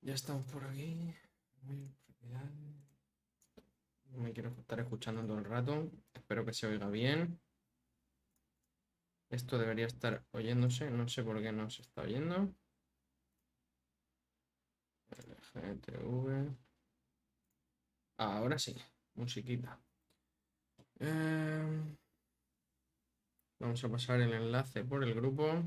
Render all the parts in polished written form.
Ya estamos por aquí. No me quiero estar escuchando todo el rato. Espero que se oiga bien. Esto debería estar oyéndose. No sé por qué no se está oyendo. GTV. Ahora sí. Musiquita. Vamos a pasar el enlace por el grupo.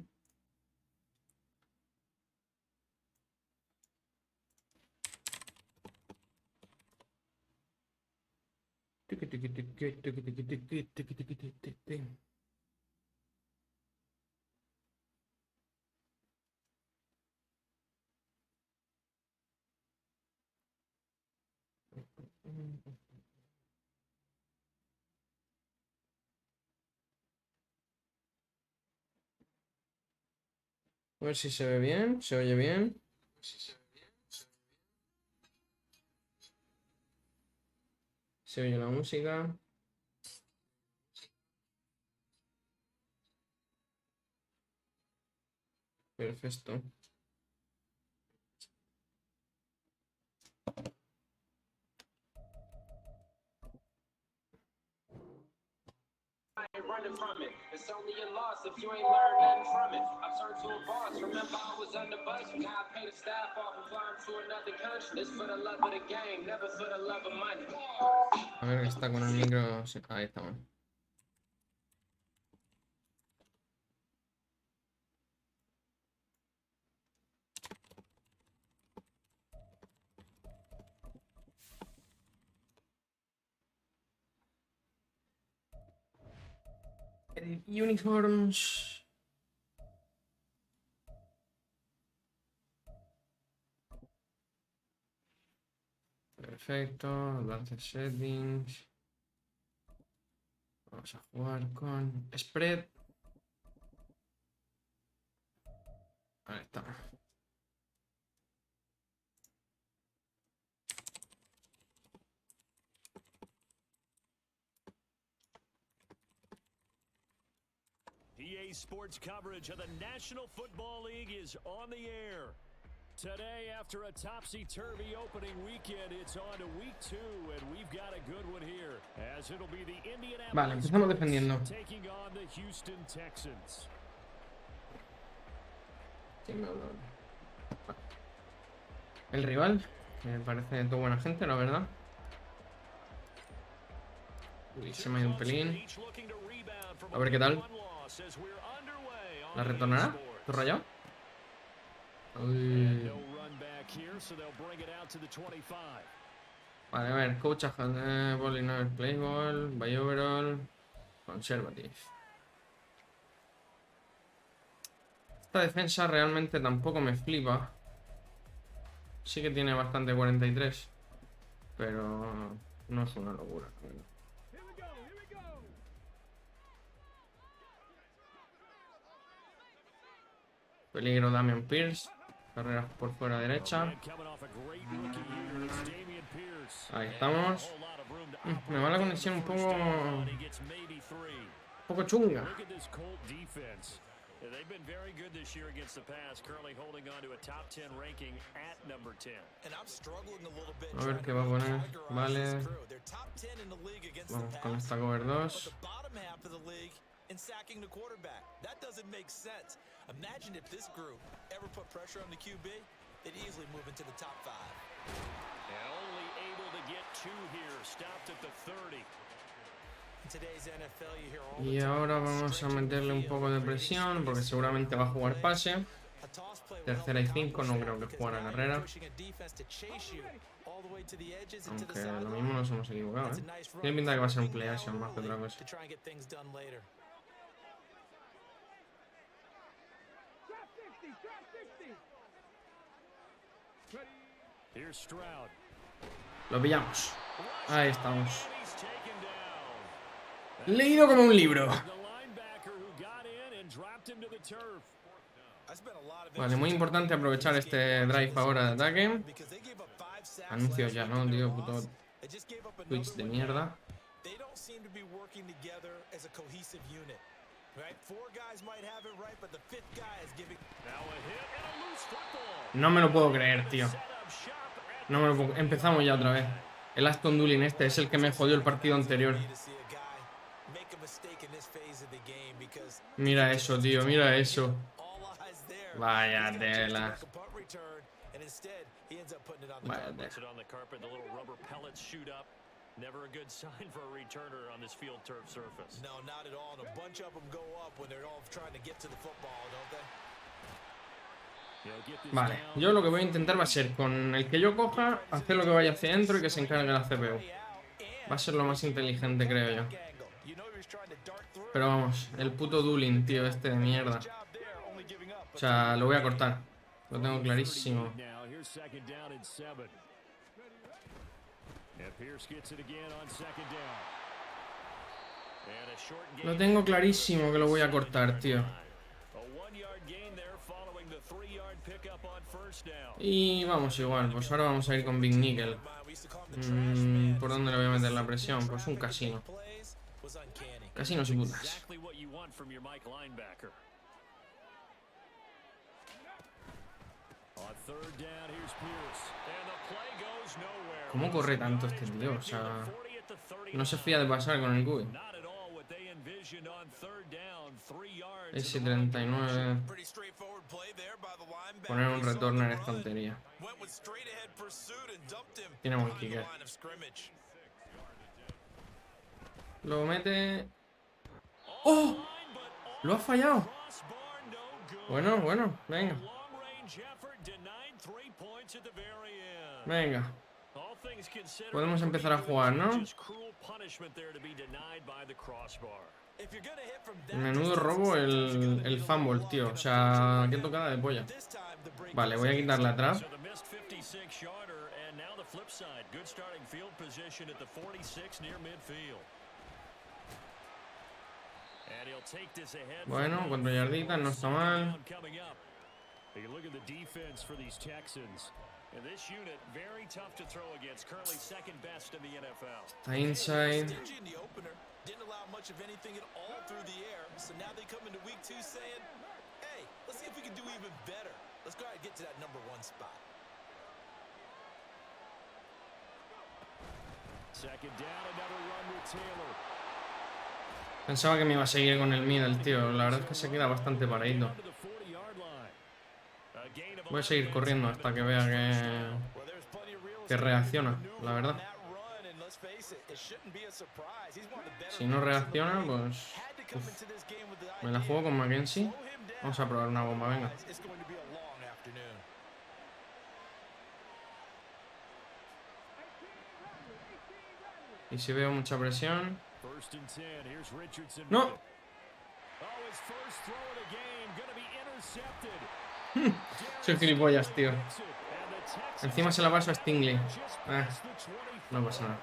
A ver si se ve bien, se oye bien. Se oye la música. Perfecto. Running from it. It's only a loss if you ain't learned nothing from it. I've turned to a boss. Remember I was under budget. Now I pay the staff off and fly to another country. It's for the love of the game, never for the love of money. A ver, está con el micro. Ahí estamos. Uniforms. Perfecto. Advanced settings. Vamos a jugar con spread. Ahí está. EA Sports coverage of the National Football League is on the air. Today, after a topsy-turvy opening weekend, it's on to week 2, and we've got a good one here, as it'll be the Vale, Indianapolis empezamos defendiendo. Colts taking on the Houston Texans. El rival, me parece todo buena gente, la verdad. Uy, se me ha ido un pelín. A ver qué tal. ¿La retornará? ¿Todo rayado? Uy. Vale, a ver, coach, ball in over play ball, by overall, conservative. Esta defensa realmente tampoco me flipa. Sí que tiene bastante 43, pero no es una locura. Peligro Damian Pierce. Carreras por fuera derecha. Ahí estamos. Me va la conexión un poco chunga. They've been very good this year against the pass, currently holding on to a top 10 ranking at number 10. A ver qué va a poner. Vale. Vamos con esta cover 2. And sacking the quarterback. That doesn't make sense. Imagine if this group ever put pressure on the QB, they'd easily move into the top 5. And only able to get 2 here, stopped at the 30. In today's NFL, you hear all Y ahora vamos a meterle un poco de presión porque seguramente va a jugar pase. Tercera y 5, no creo que juegue a carrera. Aunque lo mismo nos hemos equivocado, ¿eh? Tiene pinta que va a ser un play action más que otra cosa. Lo pillamos. Ahí estamos. Leído como un libro. Vale, muy importante aprovechar este drive ahora de ataque. Anuncios ya, ¿no? Tío, puto Twitch de mierda. No me lo puedo creer, tío. No me lo puedo... Empezamos ya otra vez. El Aston Doolin este es el que me jodió el partido anterior. Mira eso, tío, mira eso. Vaya tela. Vaya tela. Never a good sign for a returner on this field turf surface. No, not at all. And a bunch of them go up when they're all trying to get to the football, don't they? Vale, yo lo que voy a intentar va a ser con el que yo coja, hacer lo que vaya hacia adentro y que se encargue la CPU. Va a ser lo más inteligente, creo yo. Pero vamos, el puto Doolin, tío, este de mierda. O sea, lo voy a cortar. Lo tengo clarísimo. Lo tengo clarísimo que lo voy a cortar, tío. Y vamos igual, pues ahora vamos a ir con Big Nickel. ¿Por dónde le voy a meter la presión? Pues un casino. Casinos y putas. ¿Cómo corre tanto este tío? O sea, no se fía de pasar con el QB. S39. Poner un returner es tontería. Tiene buen kicker. Lo mete... ¡Oh! ¡Lo ha fallado! Bueno, bueno, venga. Venga. Podemos empezar a jugar, ¿no? Menudo robo el fumble, tío. O sea, qué tocada de polla. Vale, voy a quitar la trap. Bueno, 4 yarditas, no está mal. Está inside. Didn't allow much of anything at all through the air, so now they come into week 2 saying, hey, let's see if we can do even better. Let's go ahead and get to that number 1 spot. Second down, another run with Taylor. Pensaba que me iba a seguir con el middle, tío. La verdad es que se queda bastante paradito. Voy a seguir corriendo hasta que vea que reacciona, la verdad. Si no reacciona, pues... Uf. Me la juego con Mackenzie. Vamos a probar una bomba, venga. Y si veo mucha presión... ¡No! Soy gilipollas, tío. Encima se la paso a Stingley. No pasa nada.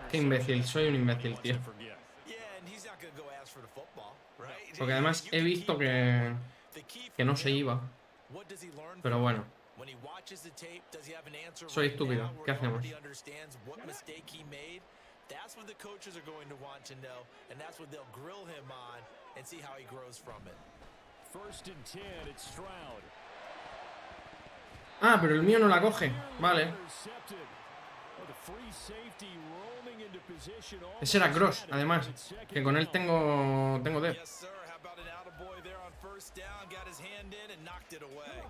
Qué imbécil, soy un imbécil, tío. Porque además he visto que no se iba. Pero bueno. Soy estúpido. ¿Qué hacemos? That's what the coaches are going to want to know, and that's what they'll grill him on and see how he grows from it. First and 10, it's Stroud. Ah, pero el mío no la coge. Vale. Ese era Cross, además. Que con él tengo depth.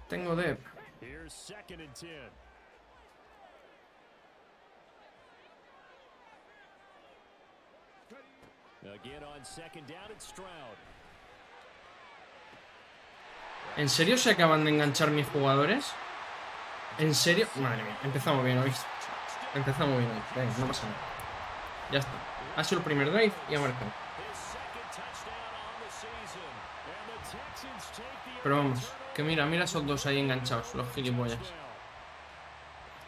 Tengo depth. Here's second and 10. Again on second down, it's Stroud. ¿En serio se acaban de enganchar mis jugadores? ¿En serio? Madre mía, empezamos bien hoy. Empezamos bien hoy. Venga, no pasa nada. Ya está. Ha sido el primer drive y ha marcado. Pero vamos, que mira esos dos ahí enganchados, los gilipollas.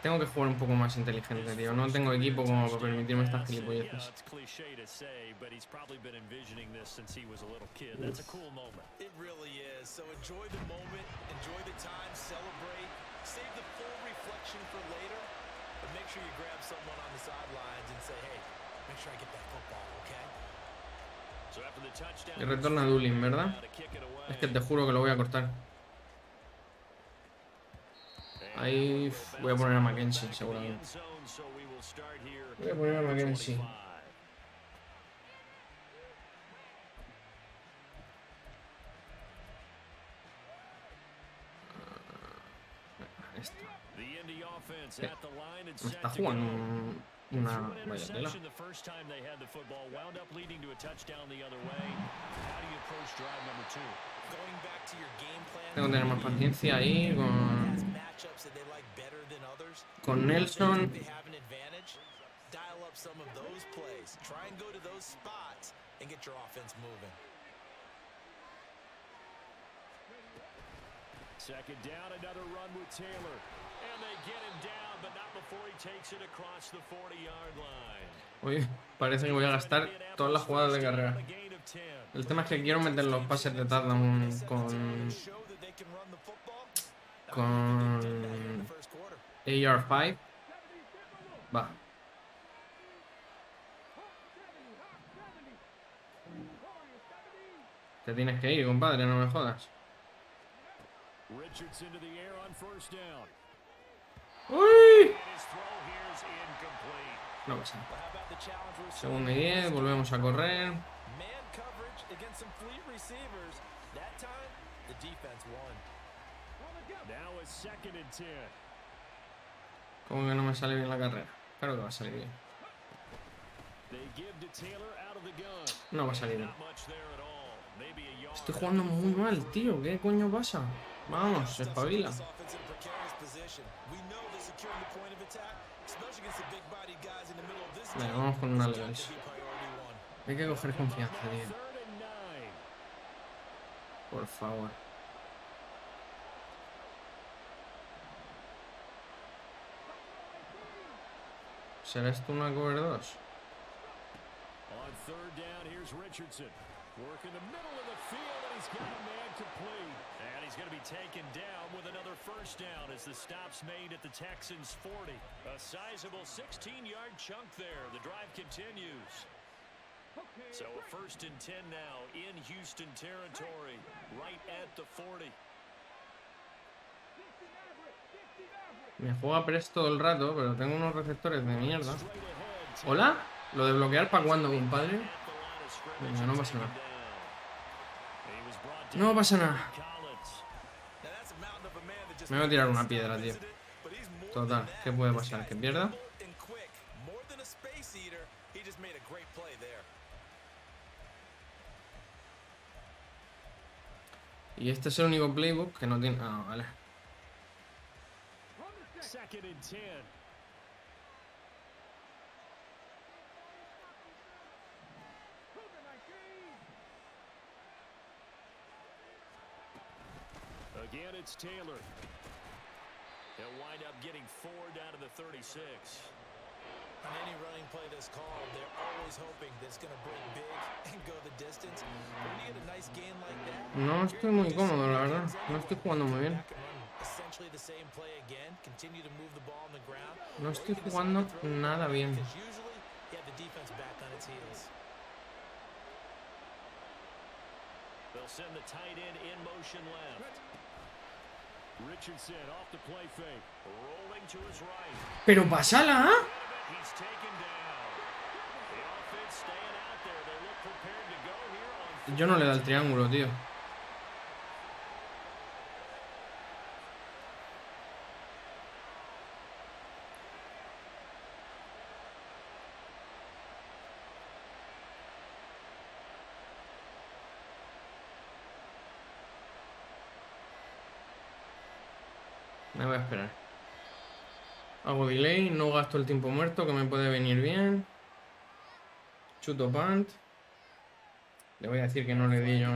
Tengo que jugar un poco más inteligente, tío. No tengo equipo como para permitirme estas gilipolleces. Y retorna Dulin, ¿verdad? Es que te juro que lo voy a cortar. Ahí voy a poner a Mackenzie, seguramente. Voy a poner a Mackenzie. Esta. Me está jugando una vaya tela. Tengo que tener más paciencia ahí con Nelson. Second down, another run with Taylor. And they get him down, but not before he takes it across the 40-yard line. Oye, parece que voy a gastar todas las jugadas de carrera. El tema es que quiero meter los pases de touchdown con AR5. Va. Te tienes que ir, compadre, no me jodas. ¡Uy! No pasa nada. Segundo y 10, volvemos a correr. ¿Cómo que no me sale bien la carrera? Claro que va a salir bien. No va a salir bien. Estoy jugando muy mal, tío. ¿Qué coño pasa? Vamos, espabila. Venga, vamos con una levels. Hay que coger confianza, tío. Por favor. ¿Será esto una cover 2? Work in the middle of the field, and he's got a man complete. And he's going to be taken down with another first down as the stop's made at the Texans' 40. A sizable 16-yard chunk there. The drive continues. So a 1st and 10 now in Houston territory, right at the 40. Me juega press todo el rato, pero tengo unos receptores de mierda. ¿Hola? ¿Lo de bloquear para cuándo, compadre? Venga, no pasa nada. No pasa nada. Me voy a tirar una piedra, tío. Total, ¿qué puede pasar? ¿Que pierda? Y este es el único playbook que no tiene... Ah, vale. Again, it's Taylor. He'll wind up getting 4 down to the 36. On any running play that's called, they're always hoping that it's going to break big and go the distance. But when you get a nice gain like that, no estoy muy cómodo, la verdad. No estoy jugando muy bien. essentially the same play again, continue to move the ball on the ground. No estoy jugando nada bien. Because usually you have the defense back on its heels. They'll send the tight end in motion left. Richardson off the play fake, rolling to his right. Pero pásala, ¿ah? He's taken down. The offense staying out there. They look prepared to go here on. Yo no le da el triángulo, tío. Me voy a esperar. Hago delay, no gasto el tiempo muerto, que me puede venir bien. Chuto punt. Le voy a decir que no le di yo.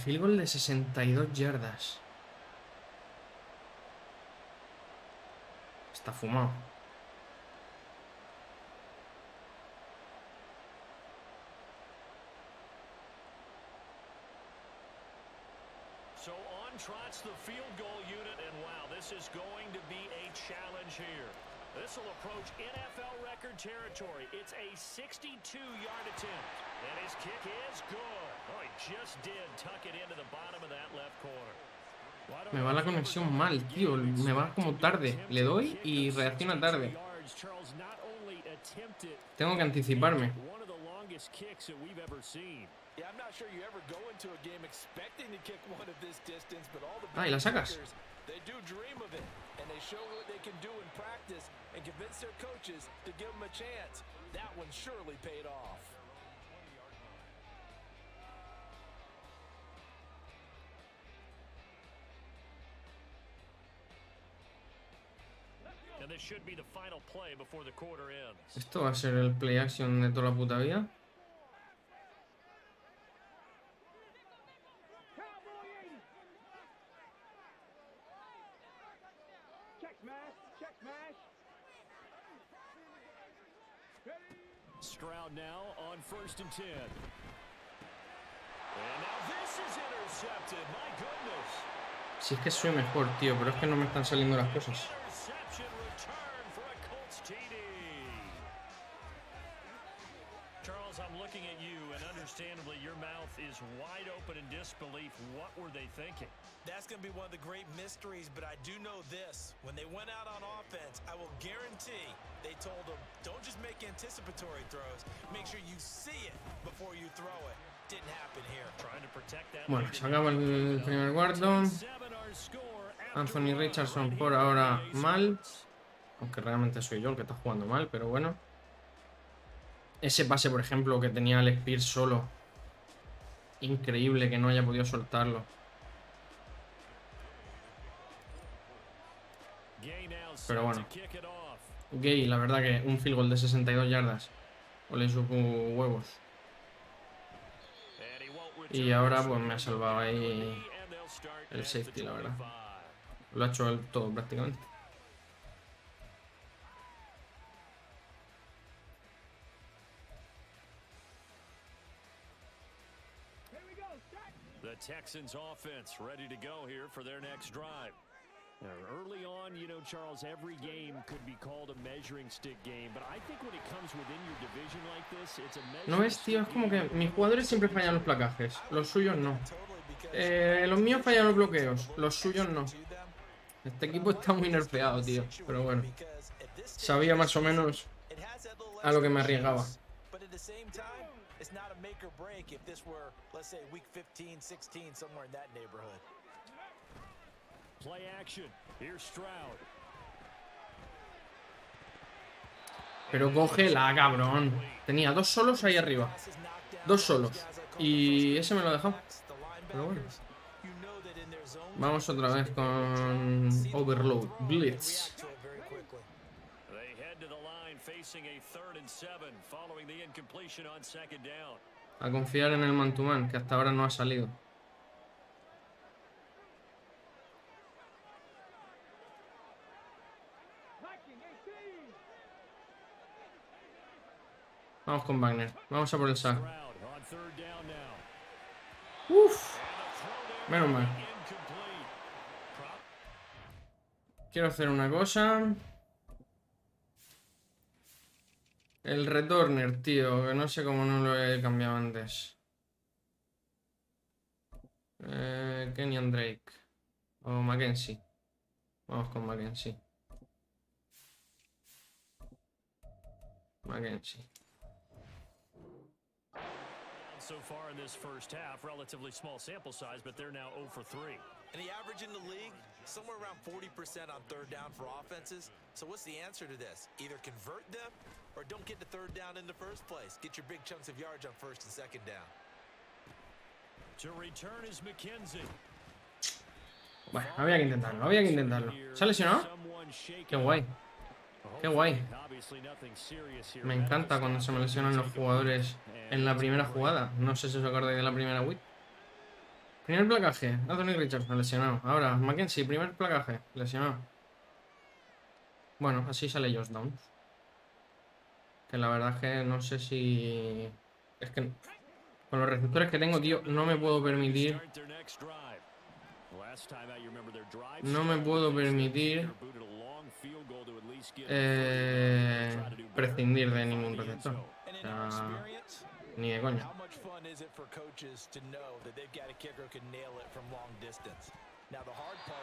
Field goal de 62 yardas. Está fumado. trots the field goal unit, and wow, this is going to be a challenge here. This will approach NFL record territory. It's a 62-yard attempt, and his kick is good. Oh, he just did tuck it into the bottom of that left corner. Me va la conexión mal, tío. Me va como tarde. Le doy y reacciona tarde. Tengo que anticiparme. Ah, ¿y la sacas? Esto va a ser el play action de toda la puta vida. Stroud now on 1st and 10. And now this is intercepted. My goodness. Si es que soy mejor, tío, pero es que no me están saliendo las cosas. Charles, I'm looking at you, and understandably, your mouth is wide open in disbelief. What were they thinking? That's going to be one of the great mysteries, but I do know this. When they went out on offense, I will guarantee they told them, don't just make anticipatory throws. Make sure you see it before you throw it. Didn't happen here. Trying to protect that. Bueno, se acaba el primer cuarto. Anthony Richardson por ahora mal. Aunque realmente soy yo el que está jugando mal, pero bueno. Ese pase, por ejemplo, que tenía Alex Pierce solo. Increíble que no haya podido soltarlo. Pero bueno. Gay, la verdad que un field goal de 62 yardas. Ole sus huevos. Y ahora pues me ha salvado ahí el safety, la verdad. Lo ha hecho él todo prácticamente. The Texans offense ready to go here for their next drive. Early on, you know, Charles, every game could be called a measuring stick game, but I think when it comes within your division like this, it's a measuring. No es, tío, es como que mis jugadores siempre fallan los placajes, los suyos no. Los míos fallan los bloqueos, los suyos no. Este equipo está muy nerfeado, tío, pero bueno. Sabía más o menos a lo que me arriesgaba. It's not a make or break if this were, let's say, week 15, 16, somewhere in that neighborhood. Play action. Here's Stroud. Pero cógela, cabrón. Tenía dos solos ahí arriba. Dos solos. Y ese me lo ha dejado. Pero bueno. Vamos otra vez con Overload. Blitz. A confiar en el man-to-man, que hasta ahora no ha salido. Vamos con Wagner. Vamos a por el sack. Uff. Menos mal. Quiero hacer una cosa. El returner, tío, que no sé cómo no lo he cambiado antes. Kenyan Drake. O Mackenzie. Vamos con Mackenzie. Mackenzie. So far in this first half, relatively small sample size, but they're now 0 for 3. And the average in the league, somewhere around 40% on third down for offenses. So what's the answer to this? Either convert them or don't get the third down in the first place. Get your big chunks of yards on first and second down. To return is McKenzie. Bueno, había que intentarlo, había que intentarlo. ¿Se ha lesionado? Qué guay. Qué guay. Me encanta cuando se me lesionan los jugadores en la primera jugada. No sé si os acordáis de la primera week. Primer placaje, Anthony Richardson, lesionado. Ahora, Mackenzie, primer placaje, lesionado. Bueno, así sale Josh Downs. Que la verdad es que no sé si... Es que con los receptores que tengo, tío, no me puedo permitir No me puedo permitir prescindir de ningún receptor. O sea, ni de coña.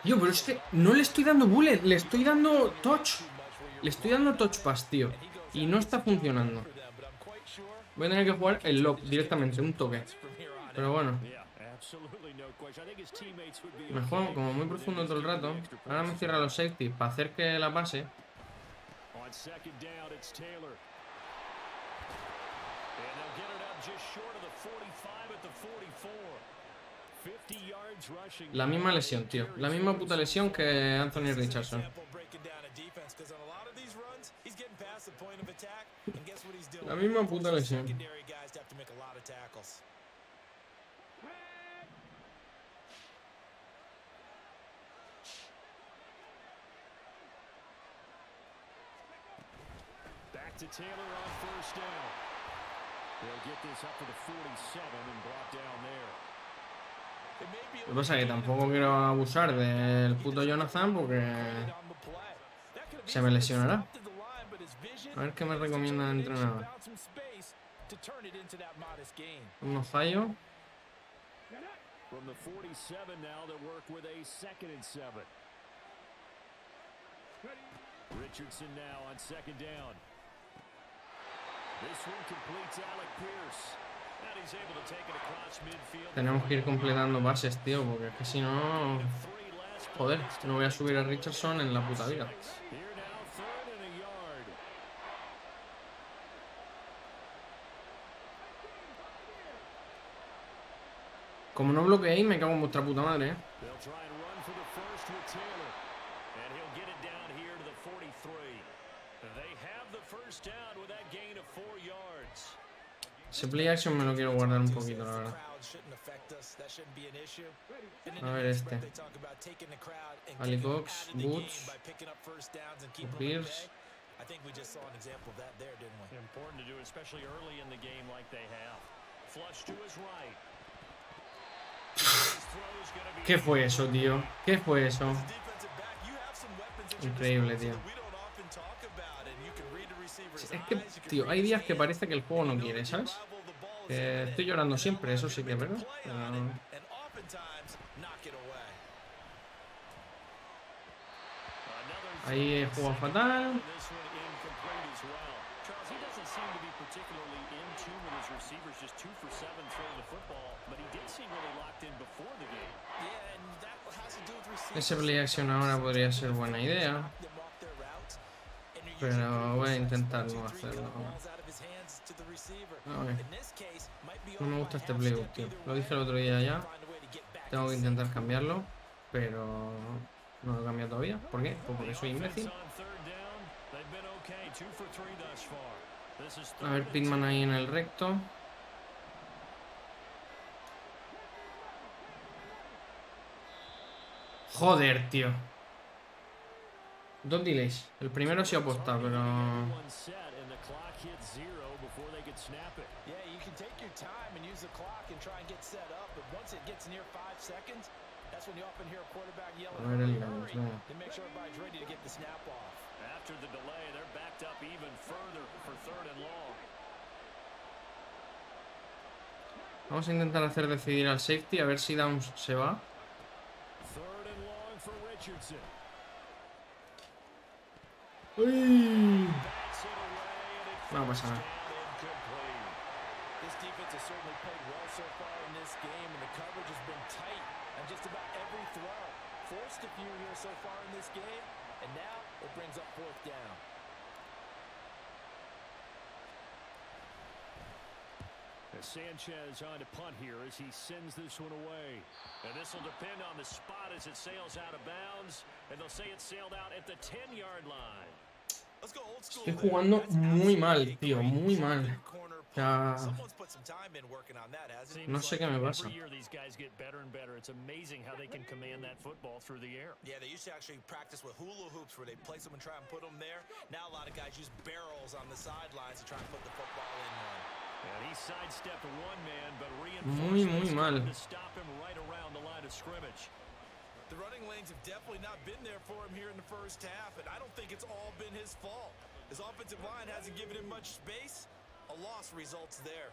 Tío, pero es que no le estoy dando bullet, le estoy dando touch. Le estoy dando touch pass, tío. Y no está funcionando. Voy a tener que jugar el lob directamente, un toque. Pero bueno. Me juego como muy profundo todo el rato. Ahora me cierra los safety para hacer que la pase. La misma lesión, tío. La misma puta lesión que Anthony Richardson. La misma puta lesión. To Taylor on first down. They'll get this up to the 47 and brought down there. Lo que pasa es que tampoco quiero abusar del puto Jonathan porque se me lesionará. A ver qué me recomienda el entrenador. Un fallo. From the 47 now they work with a 2nd and 7. Richardson now on 2nd down. Tenemos que ir completando bases, tío, porque es que si no... Joder, no voy a subir a Richardson en la puta vida. Como no bloqueéis, me cago en vuestra puta madre, ¿eh? Ese play action me lo quiero guardar un poquito, la verdad. A ver este. Ali Cox, Boots, Pierce. ¿Qué fue eso, tío? ¿Qué fue eso? Increíble, tío. Es que, tío, hay días que parece que el juego no quiere, ¿sabes? Estoy llorando siempre, eso sí que es verdad. Ahí he jugado fatal. Ese play action ahora podría ser buena idea. Pero voy a intentar no hacerlo. No me gusta este playbook, tío. Lo dije el otro día ya. Tengo que intentar cambiarlo. Pero no lo he cambiado todavía. ¿Por qué? Pues porque soy imbécil. A ver, Pitman ahí en el recto. Joder, tío. 2 delays. El primero sí ha apostado, pero... A ver el Lions, venga. Vamos a intentar hacer decidir al safety, a ver si Downs se va. Uy. No pasa nada. Sanchez on to punt here as he sends this one away. And this will depend on the spot as it sails out of bounds. And they'll say it sailed out at the 10-yard line. Estoy jugando muy mal, tío, muy mal. Ya... No sé qué me pasa. Muy, muy mal. The running lanes have definitely not been there for him here in the first half, and I don't think it's all been his fault. His offensive line hasn't given him much space. A loss results there.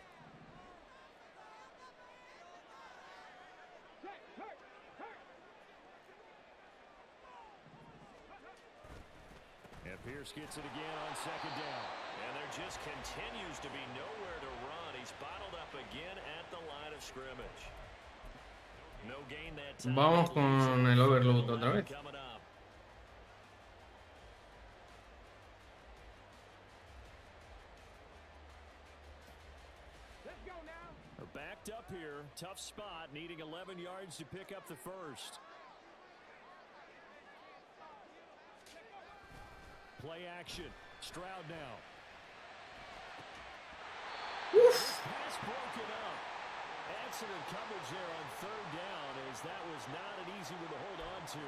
And Pierce gets it again on second down. And there just continues to be nowhere to run. He's bottled up again at the line of scrimmage. No gain that time. Vamos con el overload otra vez. Coming up. They're backed up here. Tough spot, needing 11 yards to pick up the first. Play action. Stroud now. Pass broken up. Excellent coverage there on third down, as that was not an easy one to hold on to.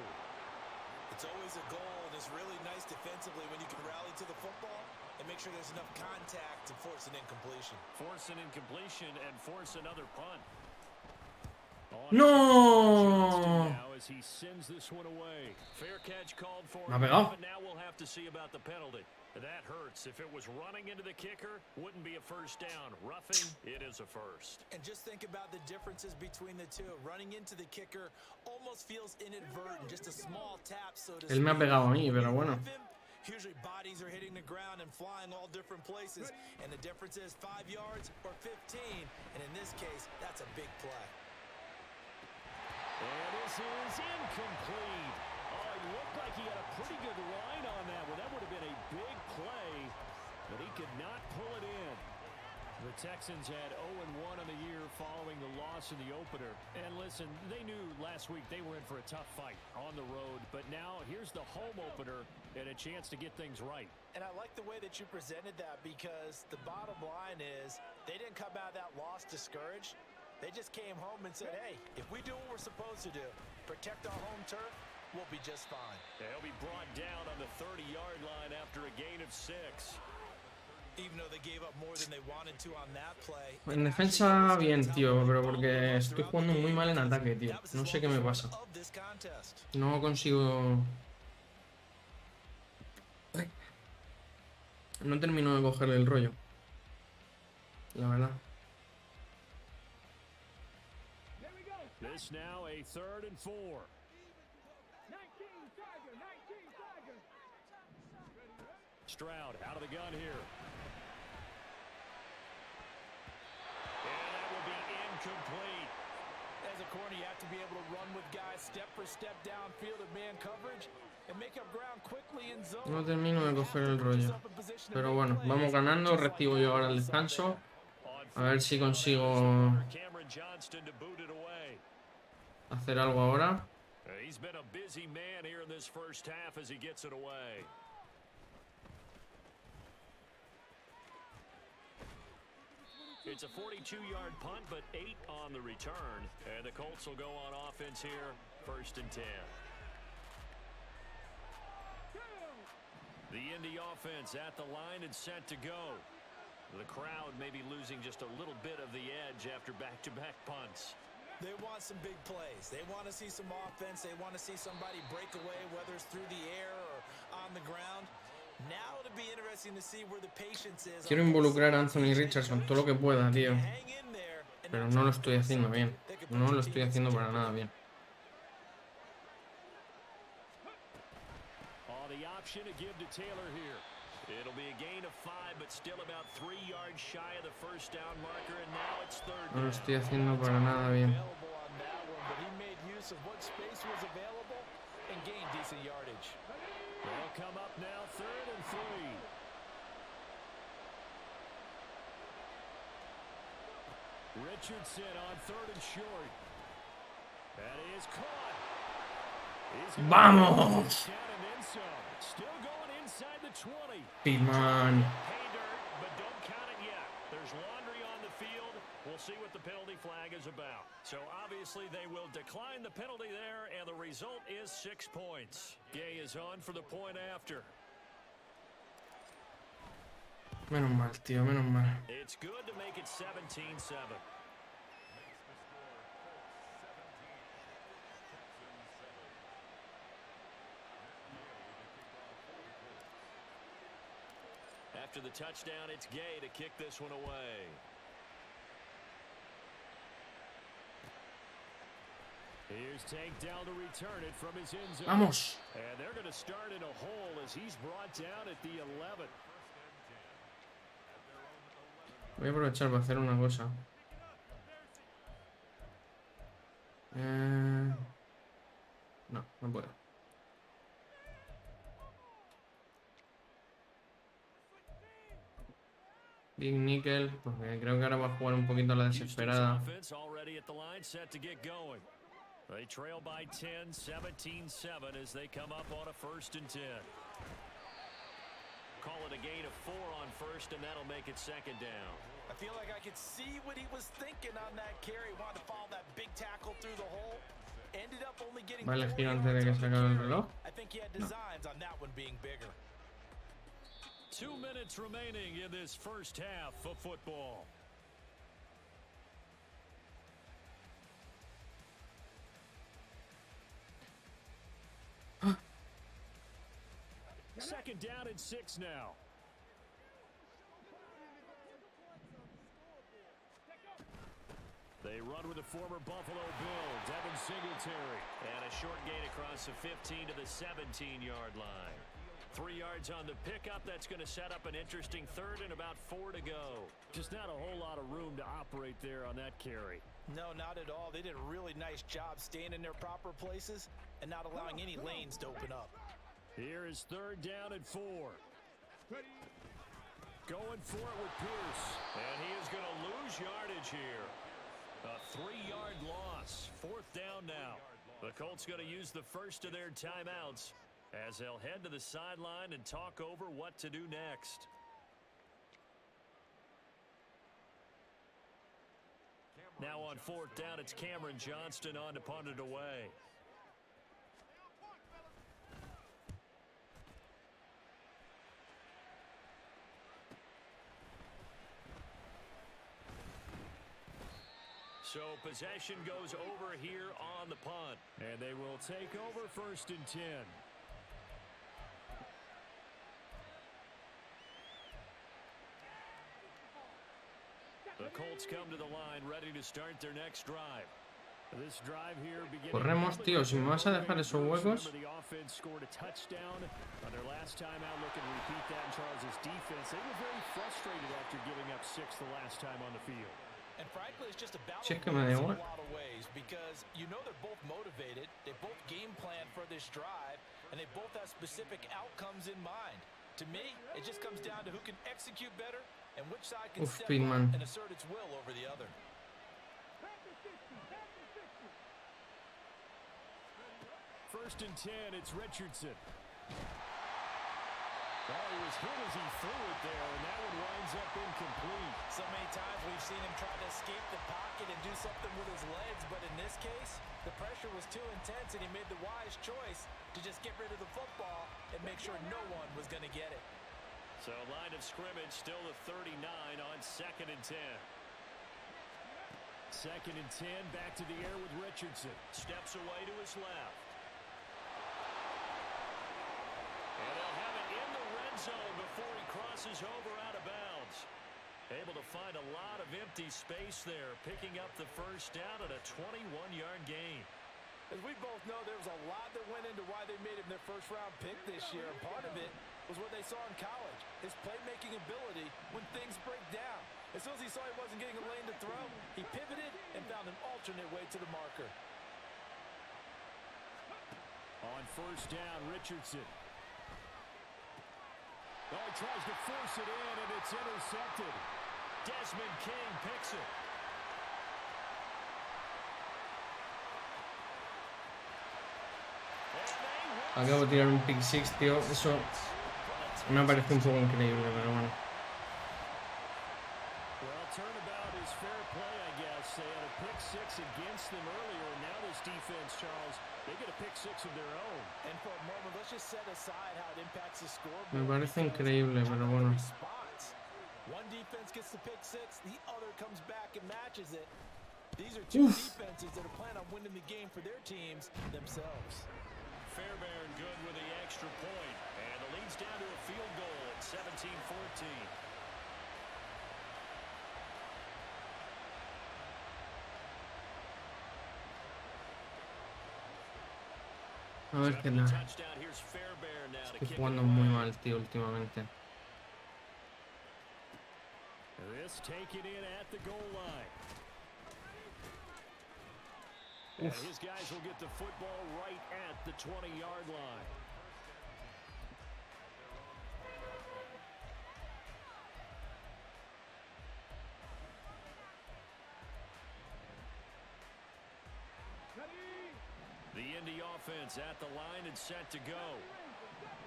It's always a goal, and it's really nice defensively when you can rally to the football and make sure there's enough contact to force an incompletion. Force an incompletion and force another punt. No. Now as he sends this one away. Fair catch called for. Me ha pegado. But now we'll have to see about the penalty. That hurts. If it was running into the kicker, wouldn't be a first down. Roughing, it is a first. And just think about the differences between the two. Running into the kicker almost feels inadvertent, just a small tap, so to Él me ha speak. pegado a mí, pero bueno. Usually bodies are hitting the ground and flying all different places, and the difference is 5 yards or 15, and in this case, that's a big play. And this is incomplete. Oh, it looked like he had a pretty good line on that one. That would have been a big play, but he could not pull it in. The Texans had 0-1 on the year following the loss in the opener. And listen, they knew last week they were in for a tough fight on the road, but now here's the home opener and a chance to get things right. And I like the way that you presented that, because the bottom line is they didn't come out of that loss discouraged. They just came home and said, hey, if we do what we're supposed to do, protect our home turf, we'll be just fine. They'll be brought down on the 30-yard line after a gain of 6. Even though they gave up more than they wanted to on that play. En defensa bien, tío, pero porque estoy jugando muy mal en ataque, tío. No sé qué me pasa. No consigo... No termino de cogerle el rollo. La verdad. This now a 3rd and 4. Stroud out of the gun here. And that will be incomplete. As a corner, you have to be able to run with guys step for step downfield of man coverage and make up ground quickly in zone. No termino de coger el rollo. Pero bueno, vamos ganando. Recibo yo ahora el descanso. A ver si consigo hacer algo ahora. He's been a busy man here in this first half as he gets it away. It's a 42-yard punt, but 8 on the return. And the Colts will go on offense here, 1st and 10. The Indy offense at the line and set to go. The crowd may be losing just a little bit of the edge after back-to-back punts. They want some big plays. They want to see some offense. They want to see somebody break away, whether it's through the air or on the ground. Now it'll be interesting to see where the patience is. Quiero involucrar a Anthony Richardson todo lo que pueda, tío. Pero no lo estoy haciendo bien. No lo estoy haciendo para nada bien. The option to give to Taylor here. It'll be a gain of 5, but still about 3 yards shy of the first down marker, and now it's 3rd down. No lo estoy haciendo para nada bien. But he made use of what space was available and gained decent yardage. They'll come up now 3rd and 3. Richardson on 3rd and short. That is caught. ¡Vamos! Still going inside the 20. Pitman. Pay dirt, but don't count it yet. There's laundry on the field. We'll see what the penalty flag is about. So obviously they will decline the penalty there, and the result is 6 points. Gay is on for the point after. Menos mal, tío, menos mal. It's good to make it 17-7. After the touchdown, it's Gay to kick this one away. Here's Tank down to return it from his end zone. ¡Vamos! And they're going to start in a hole as he's brought down at the 11. Voy a aprovechar para hacer una cosa. No, no puedo. Big Nickel, porque creo que ahora va a jugar un poquito a la desesperada. They trail by 10, 17-7 as they come up on a 1st and 10. Call it a gain of 4 on 1st, and that'll make it 2nd down. I feel like I could see what he was thinking on that carry. Wanted to follow that big tackle through the hole. Ended up only getting Va a elegir antes de que se acabe el reloj. I think he had designs on that one being bigger. 2 minutes remaining in this first half of football. Second down and 6 now. They run with the former Buffalo Bill, Devin Singletary. And a short gain across the 15 to the 17-yard line. 3 yards on the pickup. That's going to set up an interesting 3rd and about 4 to go. Just not a whole lot of room to operate there on that carry. No, not at all. They did a really nice job staying in their proper places and not allowing any lanes to open up. Here is 3rd down and 4. Going for it with Pierce. And he is going to lose yardage here. A 3-yard loss. 4th down now. The Colts going to use the first of their timeouts as they'll head to the sideline and talk over what to do next. Now on 4th down, it's Cameron Johnston on to punt it away. So possession goes over here on the punt. And they will take over 1st and 10. The Colts come to the line ready to start their next drive. This drive here Corremos, tío, si me vas a dejar esos huecos. The offense scored a touchdown on their last time out. Looking to repeat that in Charles' defense. They were very frustrated after giving up 6 the last time on the field. And frankly, it's just a battle Si es que me da in igual. a lot of ways because you know they're both motivated, they both game plan for this drive, and they both have specific outcomes in mind. To me, it just comes down to who can execute better and which side can step up and assert its will over the other. First and 10, it's Richardson. Oh, he was hit as he threw it there, and that one winds up incomplete. So many times we've seen him try to escape the pocket and do something with his legs, but in this case, the pressure was too intense, and he made the wise choice to just get rid of the football and make sure no one was going to get it. So line of scrimmage still at 39 on 2nd and 10. 2nd and 10, back to the air with Richardson. Steps away to his left. And they'll have it in the red zone before he crosses over out of bounds. Able to find a lot of empty space there, picking up the 1st down at a 21-yard gain. As we both know, there was a lot that went into why they made him their 1st-round pick this year. And part of it was what they saw in college, his playmaking ability when things break down. As soon as he saw he wasn't getting a lane to throw, he pivoted and found an alternate way to the marker. On 1st down, Richardson. Oh, he tries to force it in, and it's intercepted. Desmond King picks it. Acabo de tirar un pick six, tío. Eso me parece un poco increíble, pero bueno. Well, turnabout is fair play, I guess. They had a pick 6 against them earlier, and now this defense, Charles, they get a pick 6 of their own. And for a moment, let's just set aside how it impacts the scoreboard. Me parece increíble, pero bueno. One defense gets the pick 6, the other comes back and matches it. These are two defenses that are planning on winning the game for their teams themselves. Fairbairn good with the extra point, and the lead's down to a field goal at 17-7. 17-14. A ver qué tal. Estoy jugando muy mal, tío, últimamente. This taken in at the goal line. And his guys will get the football right at the 20-yard line. The Indy offense at the line and set to go.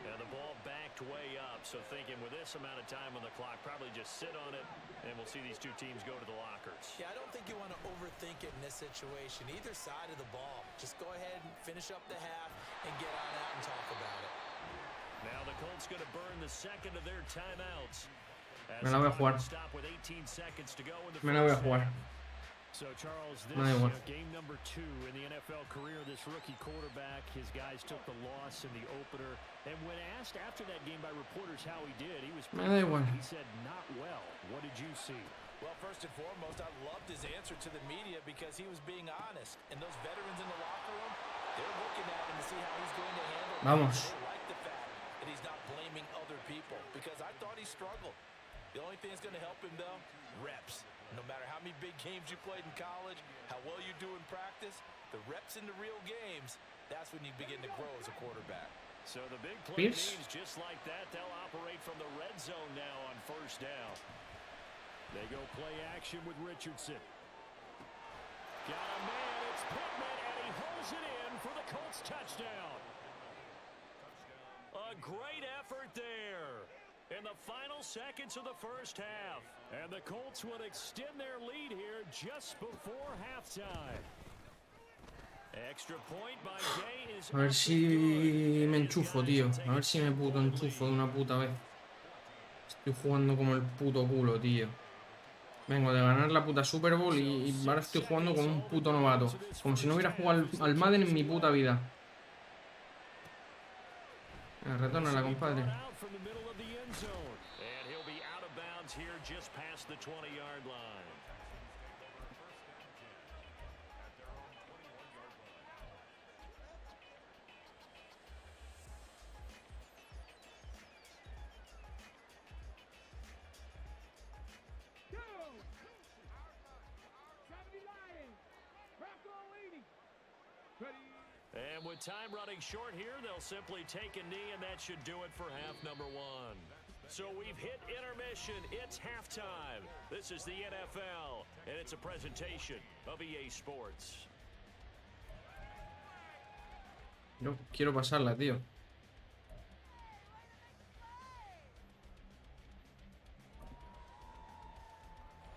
And the ball backed way up, so thinking with this amount of time on the clock, probably just sit on it, and we'll see these two teams go to the lockers. Yeah, I don't think you want to overthink it in this situation, either side of the ball. Just go ahead and finish up the half and get on out and talk about it. Now the Colts going to burn the second of their timeouts. Me la voy a jugar. Me la voy a jugar. So Charles, this game number 2 in the NFL career, this rookie quarterback, his guys took the loss in the opener, and when asked after that game by reporters how he did, he was he said not well. What did you see? Well, first and foremost, I loved his answer to the media because he was being honest. And those veterans in the locker room, they're looking at him to see how he's going to handle it. Vamos. They like the fact that he's not blaming other people because I thought he struggled. The only thing that's going to help him, though, reps. No matter how many big games you played in college, how well you do in practice, the reps in the real games, that's when you begin to grow as a quarterback. So the big play teams, just like that, they'll operate from the red zone now on first down. They go play action with Richardson. Got a man, it's Pittman, and he holds it in for the Colts touchdown. A great effort there in the final seconds of the first half. And the Colts will extend their lead here just before halftime. Extra point by Gay is a ver si me enchufo, tío. A ver si me puto enchufo de una puta vez. Estoy jugando como el puto culo, tío. Vengo de ganar la puta Super Bowl y ahora estoy jugando como un puto novato. Como si no hubiera jugado al Madden en mi puta vida. Retornala, compadre. Here just past the 20-yard line. And with time running short here, they'll simply take a knee, and that should do it for half number 1. So we've hit intermission. It's halftime. This is the NFL, and it's a presentation of EA Sports. No quiero pasarla, tío.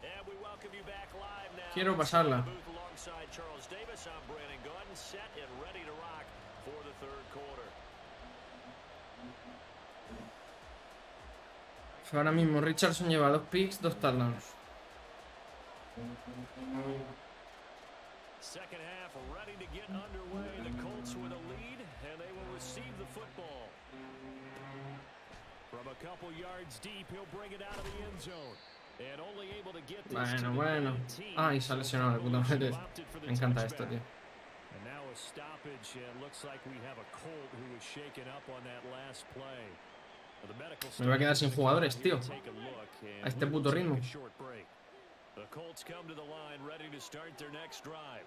And we welcome you back live now. Quiero pasarla. Alongside Charles Davis, I'm Brandon Gordon, set and ready to rock for the third quarter. Ahora mismo Richardson lleva 2 picks, 2 touchdowns. Second half ready to get underway. The Colts with a lead, and they will receive the football. From a couple yards deep, he'll bring it out of the end zone. And only able to get this Bueno. Ah, y se ha lesionado, de puta madre. Me encanta esto, tío. And now a stoppage, and looks like we have a Colt who was shaken up on that last play. Me voy a quedar sin jugadores, tío. A este puto ritmo. The Colts come to the line ready to start their next drive.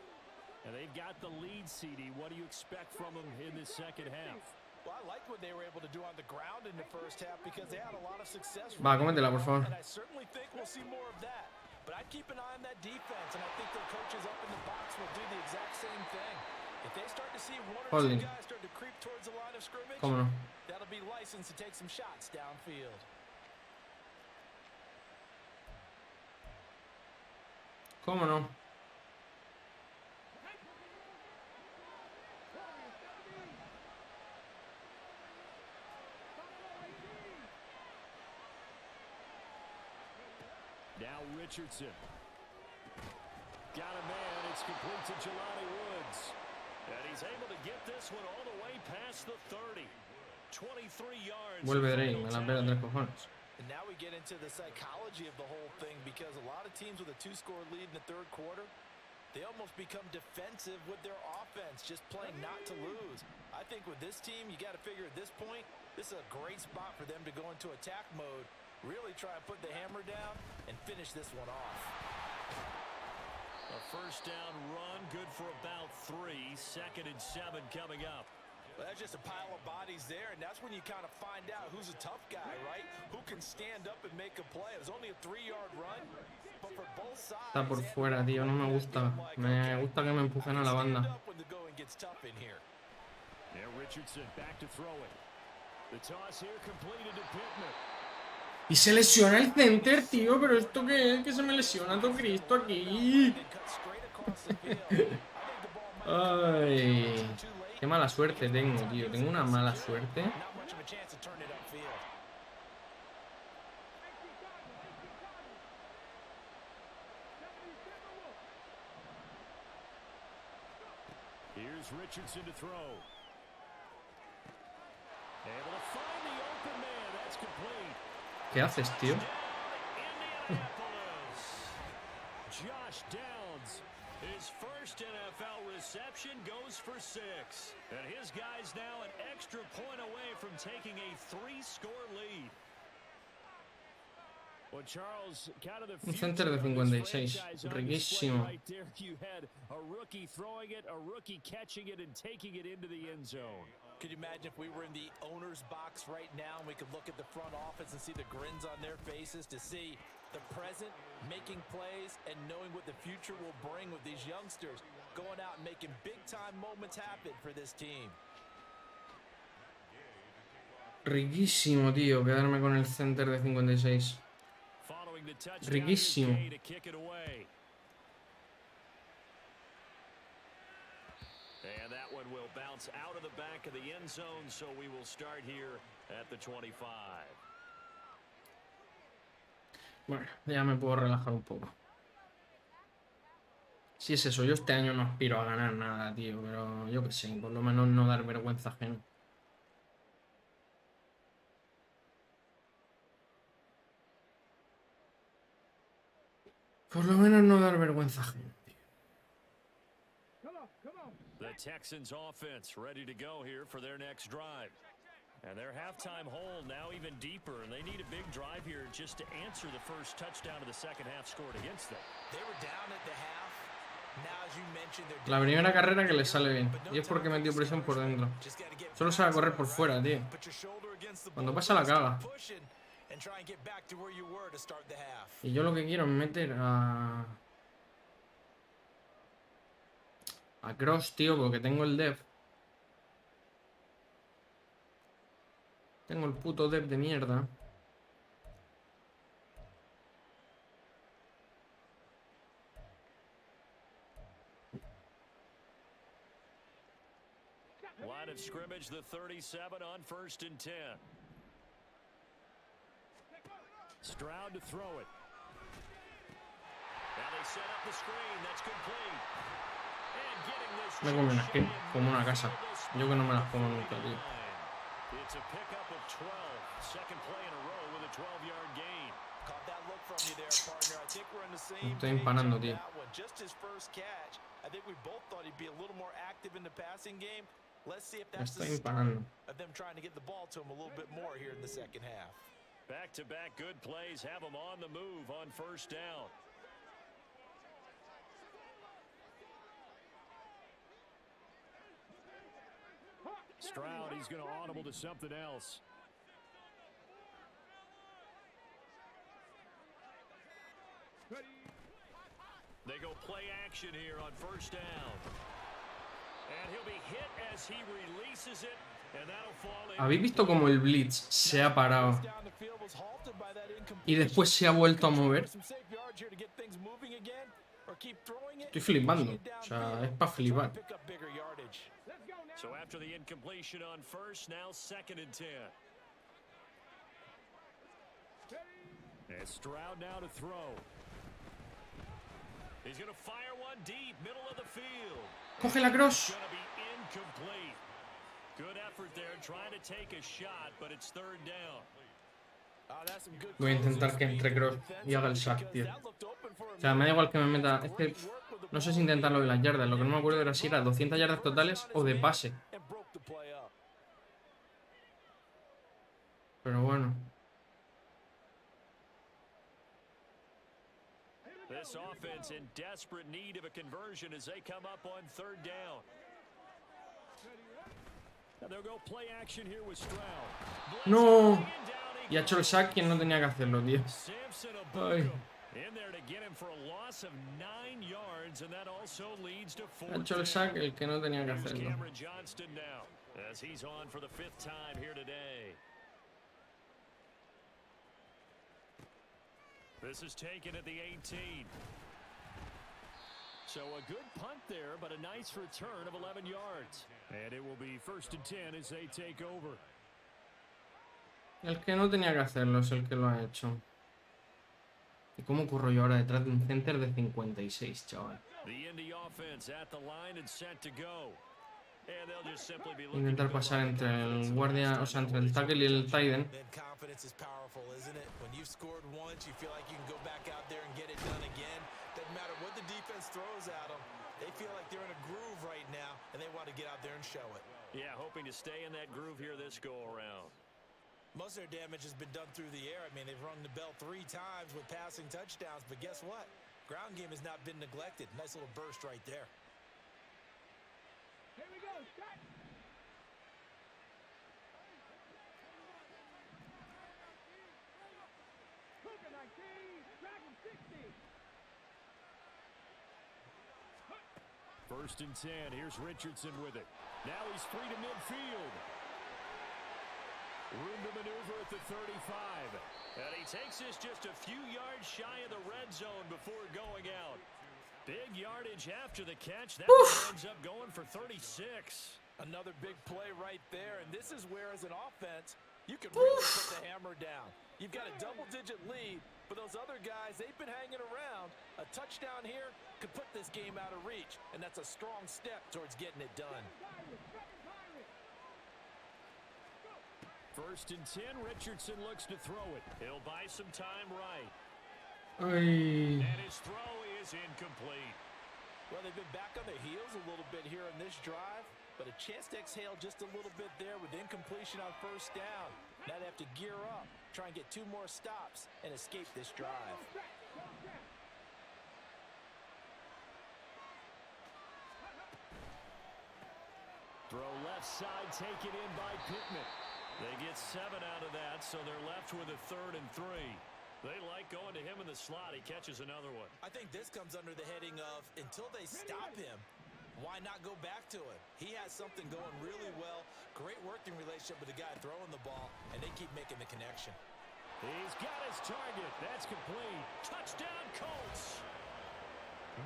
And they've got the lead, CD. What do you expect from them in this second half? Well, I like what they were able to do on the ground in the first half because they had a lot of success. Va, cómetela, por favor. And I certainly think we'll see more of that. But I'd keep an eye on that defense, and I think their coaches up in the box will do the exact same thing. If they start to see one or two guys start to creep towards the line of scrimmage, that'll be licensed to take some shots downfield. ¿Cómo no? Now Richardson. Got a man. It's complete to Jelani Woods. And he's able to get this one all the way past the 30. 23 yards. Vuelve Drake, me la pega 3 cojones. And now we get into the psychology of the whole thing, because a lot of teams with a 2-score lead in the third quarter, they almost become defensive with their offense, just playing not to lose. I think with this team, you got to figure at this point, this is a great spot for them to go into attack mode, really try and put the hammer down and finish this one off. A first down run, good for about 3. 2nd and 7 coming up. Well, that's just a pile of bodies there, and that's when you kind of find out who's a tough guy, right? Who can stand up and make a play. It was only a 3-yard run, but for both sides... Está por fuera, tío, no me gusta. Me gusta que me empujen a la banda. Yeah, Richardson back to throw it. The toss here completed to Pittman. Y se lesiona el center, tío, pero ¿esto qué es? Que se me lesiona todo Cristo aquí. Ay... Qué mala suerte tengo, tío. Tengo una mala suerte. Here's Richardson to throw. Able to find the open man. That's complete. ¿Qué haces, tío? Josh Downs. His first NFL reception goes for 6. And his guy's now an extra point away from taking a 3-score lead. Well, Charles, kind of the un center de 56. Riquísimo. Right there, you had a rookie throwing it, a rookie catching it and taking it into the end zone. Could you imagine if we were in the owner's box right now and we could look at the front office and see the grins on their faces, to see the present making plays and knowing what the future will bring with these youngsters going out and making big-time moments happen for this team. Riquísimo, tío, quedarme con el center de 56. Riquísimo. And that one will bounce out of the back of the end zone, so we will start here at the 25. Bueno, ya me puedo relajar un poco. Si es eso, yo este año no aspiro a ganar nada, tío, pero yo qué sé, por lo menos no dar vergüenza ajena. Por lo menos no dar vergüenza ajena. The Texans offense ready to go here for their next drive. And their halftime hole now even deeper, and they need a big drive here just to answer the first touchdown of the second half scored against them. They were down at the half. Now, as you mentioned, they're La primera carrera que le sale bien, y es porque metió presión por dentro. Solo sabe correr por fuera, tío. Cuando pasa la caga. Y yo lo que quiero es meter a Cross, tío, porque tengo el dev. Tengo el puto dev de mierda. Line of scrimmage, the 37 on 1st and 10. Stroud to throw it. Now they set up the screen. That's complete. And getting this Me como una skin, como una casa. Yo que no me las como nunca, tío. It's a pickup of 12. Second play in a row with a 12-yard gain. Caught that look from you there, partner. I think we're on the same Estoy empanando, tío. Just his first catch. I think we both thought he'd be a little more active in the passing game. Let's see if that's the start of them trying to get the ball to him a little bit more here in the second half. Back-to-back good plays have them on the move on first down. Stroud, he's going to audible to something else. They go play action here on first down. And he'll be hit as he releases it. And that'll fall in. ¿Habéis visto cómo el blitz se ha parado y después se ha vuelto a mover? Estoy flipando. O sea, es para flipar. So after the incompletion on first, now 2nd and 10. And Stroud now to throw. He's going to fire one deep, middle of the field. Coge la Cross. Going to be incomplete. Good effort there, trying to take a shot, but it's 3rd down. Voy a intentar que entre Cross y haga el sack, tío. O sea, me da igual que me meta... Es que no sé si intentarlo de las yardas. Lo que no me acuerdo era si era 200 yardas totales o de pase. Pero bueno. This offense in desperate need of a conversion as they come up on third down. And they'll go play action here with Stroud. ¡No! Y ha hecho el sack quien no tenía que hacerlo, tío. Ay. In there to get him for a loss of 9 yards, and that also leads to Ha hecho el sack el que no tenía que hacerlo. Cameron Johnston now, as he's on for the 5th time here today. This is taken at the 18. So a good punt there, but a nice return of 11 yards. And it will be 1st and 10 as they take over. El que no tenía que hacerlo es el que lo ha hecho. ¿Y cómo corro yo ahora detrás de un center de 56, chaval? Intentar pasar entre el guardia, o sea, entre el tackle y el tight end. Yeah, hoping to stay in that groove here this go around. Most of their damage has been done through the air. I mean, they've rung the bell 3 times with passing touchdowns, but guess what? Ground game has not been neglected. Nice little burst right there. Here we go, set. Hooker 19, Dragon 60. 1st and 10. Here's Richardson with it. Now he's free to midfield. Room to maneuver at the 35. And he takes this just a few yards shy of the red zone before going out. Big yardage after the catch. That ends up going for 36. Another big play right there. And this is where, as an offense, you can really put the hammer down. You've got a double-digit lead, but those other guys, they've been hanging around. A touchdown here could put this game out of reach, and that's a strong step towards getting it done. 1st and 10, Richardson looks to throw it. He'll buy some time right. Ay. And his throw is incomplete. Well, they've been back on their heels a little bit here in this drive, but a chance to exhale just a little bit there with incompletion on 1st down. Now they have to gear up, try and get 2 more stops, and escape this drive. Throw left side taken in by Pittman. They get 7 out of that, so they're left with a 3rd and 3. They like going to him in the slot. He catches another one. I think this comes under the heading of, until they stop him, why not go back to him? He has something going really well. Great working relationship with the guy throwing the ball, and they keep making the connection. He's got his target. That's complete. Touchdown, Colts.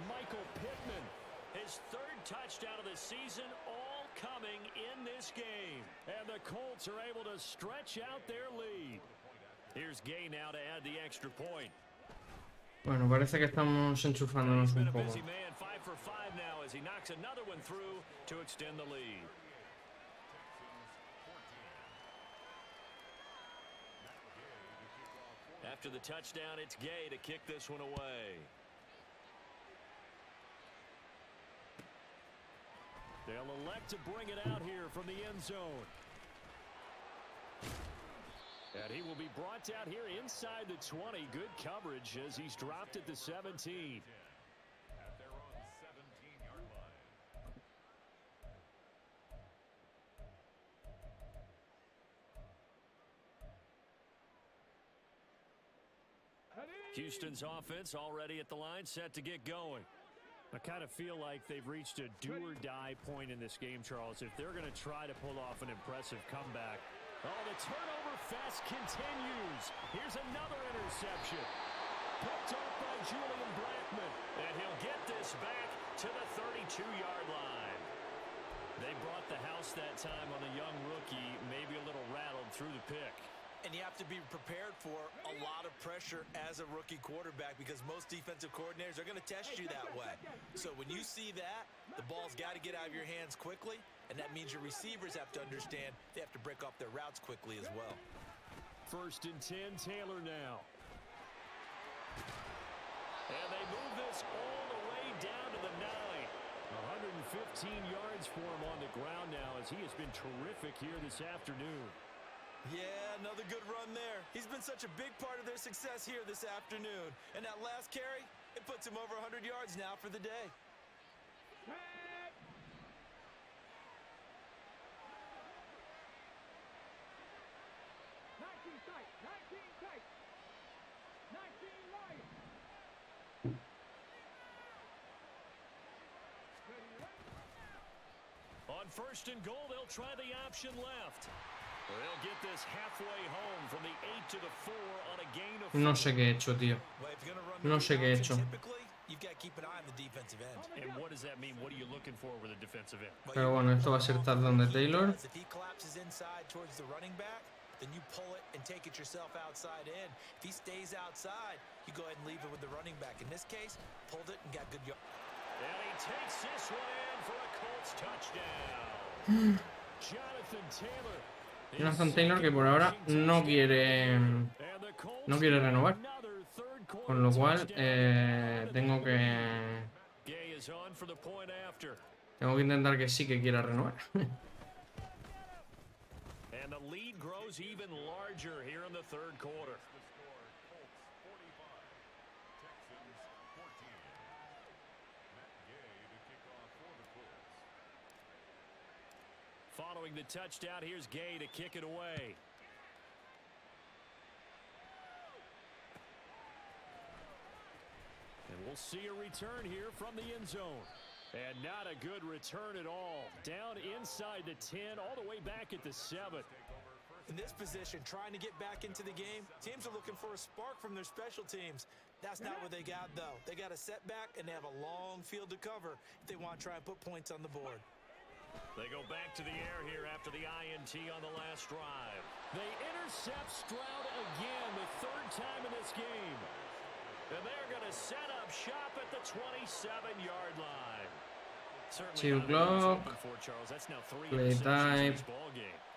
Michael Pittman, his 3rd touchdown of the season, all coming in this game. And the Colts are able to stretch out their lead. Here's Gay now to add the extra point. Bueno, parece que estamos enchufándonos un poco. 5 for 5 now as he knocks another one through to extend the lead. After the touchdown, it's Gay to kick this one away. They'll elect to bring it out here from the end zone. And he will be brought out here inside the 20. Good coverage as he's dropped at the 17. At their own 17-yard line. Houston's offense already at the line, set to get going. I kind of feel like they've reached a do-or-die point in this game, Charles, if they're going to try to pull off an impressive comeback. Oh, the turnover fest continues. Here's another interception. Picked off by Julian Blackman. And he'll get this back to the 32-yard line. They brought the house that time on a young rookie, maybe a little rattled through the pick. And you have to be prepared for a lot of pressure as a rookie quarterback because most defensive coordinators are going to test you that way. So when you see that, the ball's got to get out of your hands quickly, and that means your receivers have to understand they have to break off their routes quickly as well. First and 10, Taylor now. And they move this all the way down to the 9. 115 yards for him on the ground now as he has been terrific here this afternoon. Yeah, another good run there. He's been such a big part of their success here this afternoon. And that last carry, it puts him over 100 yards now for the day. On first and goal, they'll try the option left. They'll get this halfway home from the 8 to the 4 on a gain of 4. No sé qué he hecho, tío. No sé qué he hecho. You've got to keep an eye on the defensive end. And what does that mean? What are you looking for with a defensive end? Pero bueno, esto va a ser touchdown de Taylor. If he collapses inside towards the running back, then you pull it and take it yourself outside in. If he stays outside, you go ahead and leave it with the running back. In this case, pulled it and got good yards. And he takes this one in for a Colts touchdown. Jonathan Taylor. Jonathan Taylor que por ahora no quiere renovar. Con lo cual tengo que intentar que sí que quiera renovar. And the lead grows even larger here in the third quarter. Colts 45, Texans 14. Matt Gay to kick off for the Colts. Following the touchdown, here's Gay to kick it away. And we'll see a return here from the end zone. And not a good return at all. Down inside the 10, all the way back at the 7. In this position, trying to get back into the game, teams are looking for a spark from their special teams. That's not what they got, though. They got a setback, and they have a long field to cover if they want to try and put points on the board. They go back to the air here after the INT on the last drive. They intercept Stroud again, the third time in this game. And they're going to set up shop at the 27-yard line. Two clock. Play type.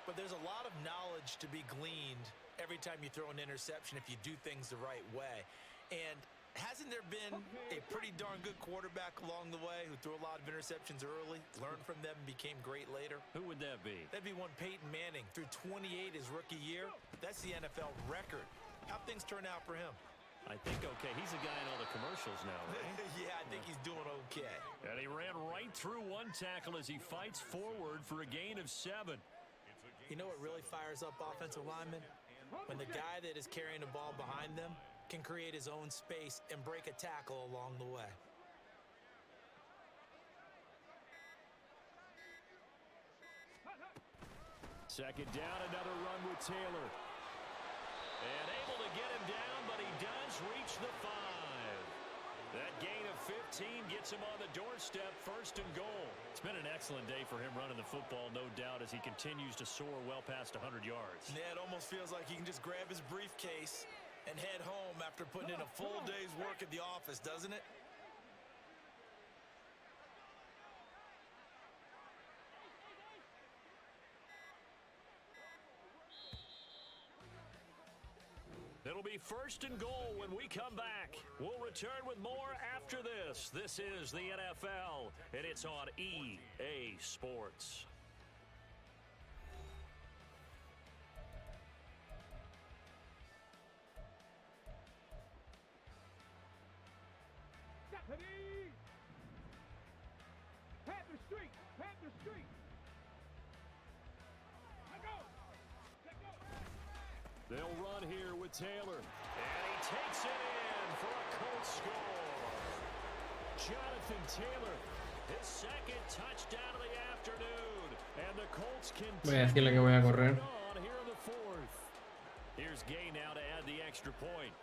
But there's a lot of knowledge to be gleaned every time you throw an interception if you do things the right way. And hasn't there been a pretty darn good quarterback along the way who threw a lot of interceptions early, learned from them, and became great later? Who would that be? That'd be one Peyton Manning. Threw 28 his rookie year. That's the NFL record. How'd things turn out for him? I think okay. He's a guy in all the commercials now, right? Yeah, I think he's doing okay. And he ran right through one tackle as he fights forward for a gain of 7. You know what really fires up offensive linemen? When the guy that is carrying the ball behind them can create his own space and break a tackle along the way. Second down, another run with Taylor. And able to get him down, but he does reach the 5. That gain of 15 gets him on the doorstep, first and goal. It's been an excellent day for him running the football, no doubt, as he continues to soar well past 100 yards. Yeah, it almost feels like he can just grab his briefcase and head home after putting in a full day's work at the office, doesn't it? It'll be first and goal when we come back. We'll return with more after this. This is the NFL, and it's on EA Sports. They'll run here with Taylor. And he takes it in for a Colts score. Jonathan Taylor, his second touchdown of the afternoon. And the Colts Voy a decirle que voy a correr. on here in the 4th. Here's Gay now to add the extra point.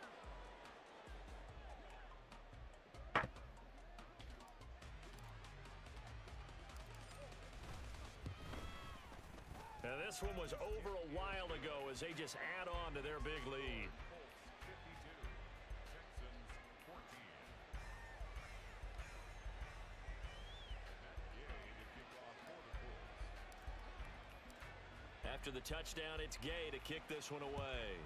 Now this one was over a while ago as they just add on to their big lead. After After the touchdown, it's Gay to kick this one away.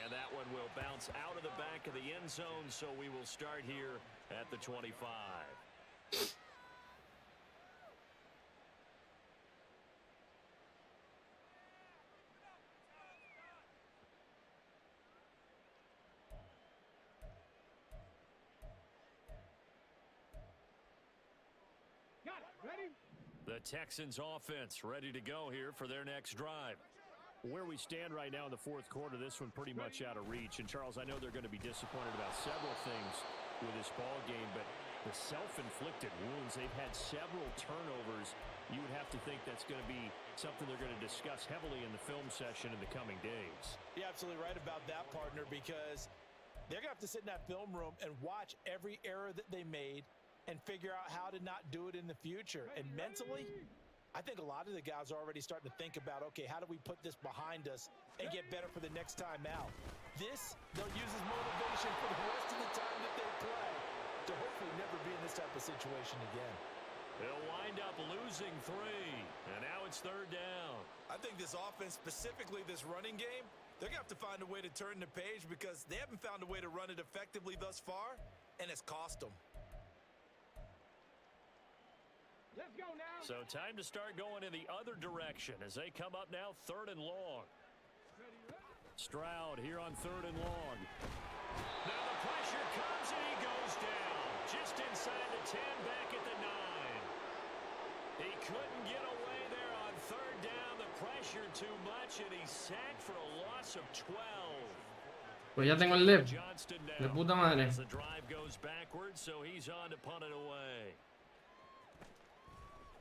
And that one will bounce out of the back of the end zone, so we will start here at the 25. The Texans offense ready to go here for their next drive. Where we stand right now in the fourth quarter, this one pretty much out of reach. And, Charles, I know they're going to be disappointed about several things with this ball game, but the self-inflicted wounds, they've had several turnovers. You would have to think that's going to be something they're going to discuss heavily in the film session in the coming days. You're absolutely right about that, partner, because they're going to have to sit in that film room and watch every error that they made and figure out how to not do it in the future. And mentally, I think a lot of the guys are already starting to think about, okay, how do we put this behind us and get better for the next time out? This, they'll use as motivation for the rest of the time that they play to hopefully never be in this type of situation again. They'll wind up losing 3, and now it's third down. I think this offense, specifically this running game, they're going to have to find a way to turn the page because they haven't found a way to run it effectively thus far, and it's cost them. Let's go now. So time to start going in the other direction as they come up now 3rd and long. Stroud here on 3rd and long. Now the pressure comes and he goes down. Just inside the 10, back at the 9. He couldn't get away there on 3rd down. The pressure too much and he's sacked for a loss of 12. Pues ya tengo el dev. Johnston De now. puta madre. As the drive goes backwards, so he's on to punt it away.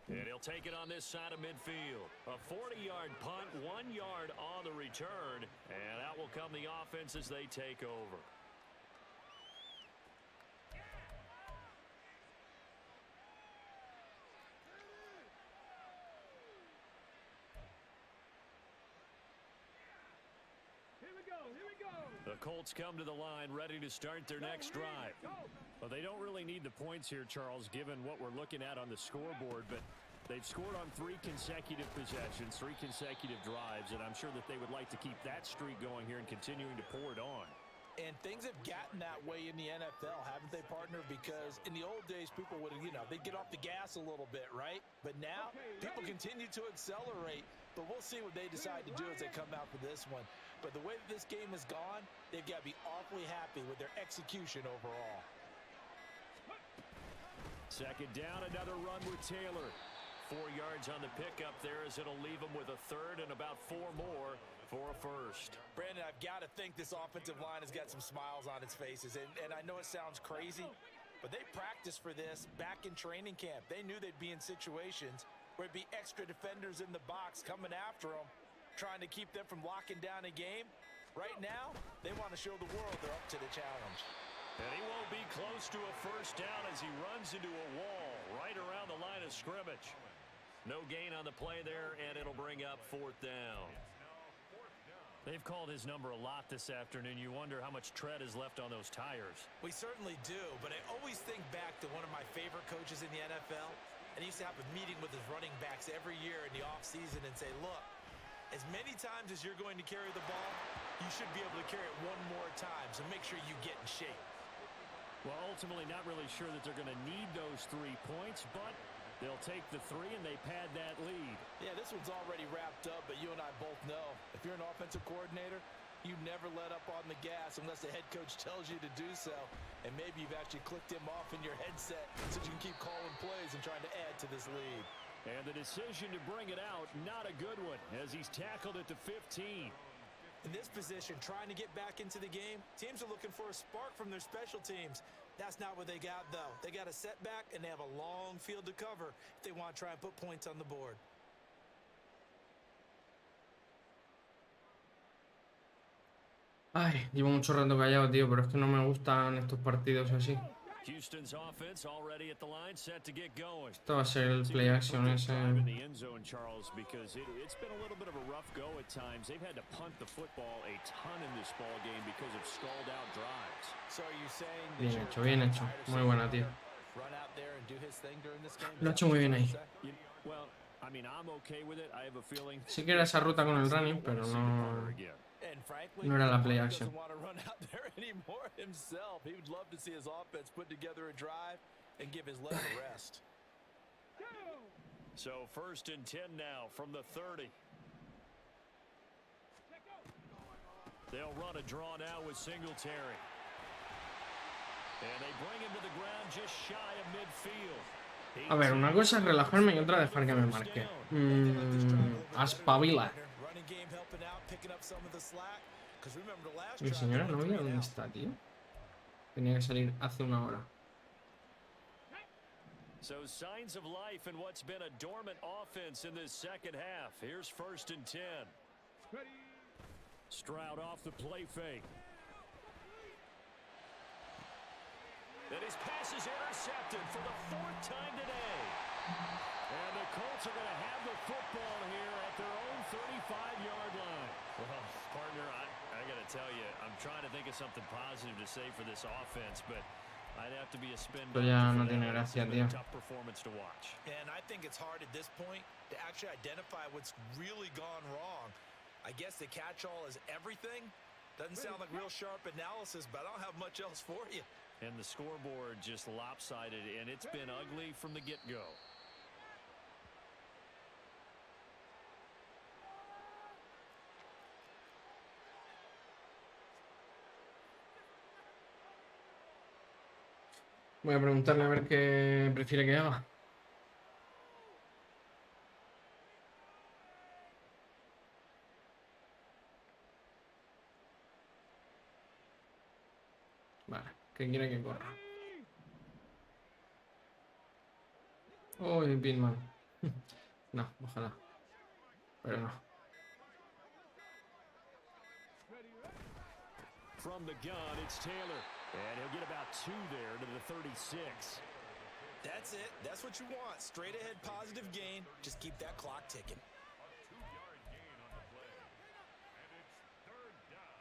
And he'll take it on this side of midfield. A 40-yard punt, 1 yard on the return. And out will come the offense as they take over. The Colts come to the line ready to start their next drive. Well, they don't really need the points here, Charles, given what we're looking at on the scoreboard, but they've scored on 3 consecutive possessions, 3 consecutive drives, and I'm sure that they would like to keep that streak going here and continuing to pour it on. And things have gotten that way in the NFL, haven't they, partner? Because in the old days, people would, they'd get off the gas a little bit, right? But now, people continue to accelerate. But we'll see what they decide to do as they come out for this one. But the way that this game has gone, they've got to be awfully happy with their execution overall. 2nd down, another run with Taylor. 4 yards on the pickup there as it'll leave them with a 3rd and about 4 more for a 1st. Brandon, I've got to think this offensive line has got some smiles on its faces. And I know it sounds crazy, but they practiced for this back in training camp. They knew they'd be in situations where it'd be extra defenders in the box coming after them, trying to keep them from locking down a game. Right now, they want to show the world they're up to the challenge. And he won't be close to a 1st down as he runs into a wall right around the line of scrimmage. No gain on the play there, and it'll bring up 4th down. They've called his number a lot this afternoon. You wonder how much tread is left on those tires. We certainly do, but I always think back to one of my favorite coaches in the NFL, and he used to have a meeting with his running backs every year in the offseason and say, look, as many times as you're going to carry the ball, you should be able to carry it 1 more time, so make sure you get in shape. Well, ultimately, not really sure that they're going to need those 3 points, but they'll take the 3 and they pad that lead. Yeah, this one's already wrapped up, but you and I both know if you're an offensive coordinator, you never let up on the gas unless the head coach tells you to do so. And maybe you've actually clicked him off in your headset so you can keep calling plays and trying to add to this lead. And the decision to bring it out, not a good one, as he's tackled at the 15. In this position, trying to get back into the game, teams are looking for a spark from their special teams. That's not what they got, though. They got a setback, and they have a long field to cover if they want to try and put points on the board. Ay, llevo mucho rato callado, tío, pero es que no me gustan estos partidos así. Houston's offense already at the line, set to get going. Esto va a ser el play action ese. In the end zone, Charles, because it's been a little bit of a rough go at times. They've had to punt the football a ton in this ball game because of stalled out drives. So are you saying Bien hecho, bien hecho. Muy buena, tío. run out there and do his thing during this game? Lo ha hecho muy bien ahí. Well, I mean, I'm okay with it. I have a feeling. Sí que era esa ruta con el running, pero no, And frankly, no era la play Mark action. doesn't want to run out there anymore himself. He would love to see his offense put together a drive and give his leg a rest. So 1st and 10 now from the 30. They'll run a draw now with Singletary. And they bring him to the ground just shy of midfield. A ver, una cosa es relajarme y otra dejar que me marque. Aspabila. Mi señora novia, ¿dónde está, tío? Tenía que salir hace una hora. So signs of life in what's been a dormant offense in this second half. Here's 1st and 10. Stroud off the play fake. And his pass is intercepted for the 4th time today. And the Colts are going to have the football here at their own 35-yard line. Well, partner, I got to tell you, I'm trying to think of something positive to say for this offense, but I'd have to be a spin Esto ya no tiene gracia, tío. tough performance to watch. And I think it's hard at this point to actually identify what's really gone wrong. I guess the catch-all is everything. Doesn't sound like real sharp analysis, but I don't have much else for you. And the scoreboard just lopsided, and it's been ugly from the get-go. Voy a preguntarle a ver qué prefiere que haga. Vale, ¿qué quiere que corra? Uy, Pitman. No, ojalá. Pero no. From the gun, it's Taylor. And he'll get about 2 there to the 36. That's it. That's what you want. Straight ahead positive gain. Just keep that clock ticking. 2-yard gain on the play. And it's 3rd down.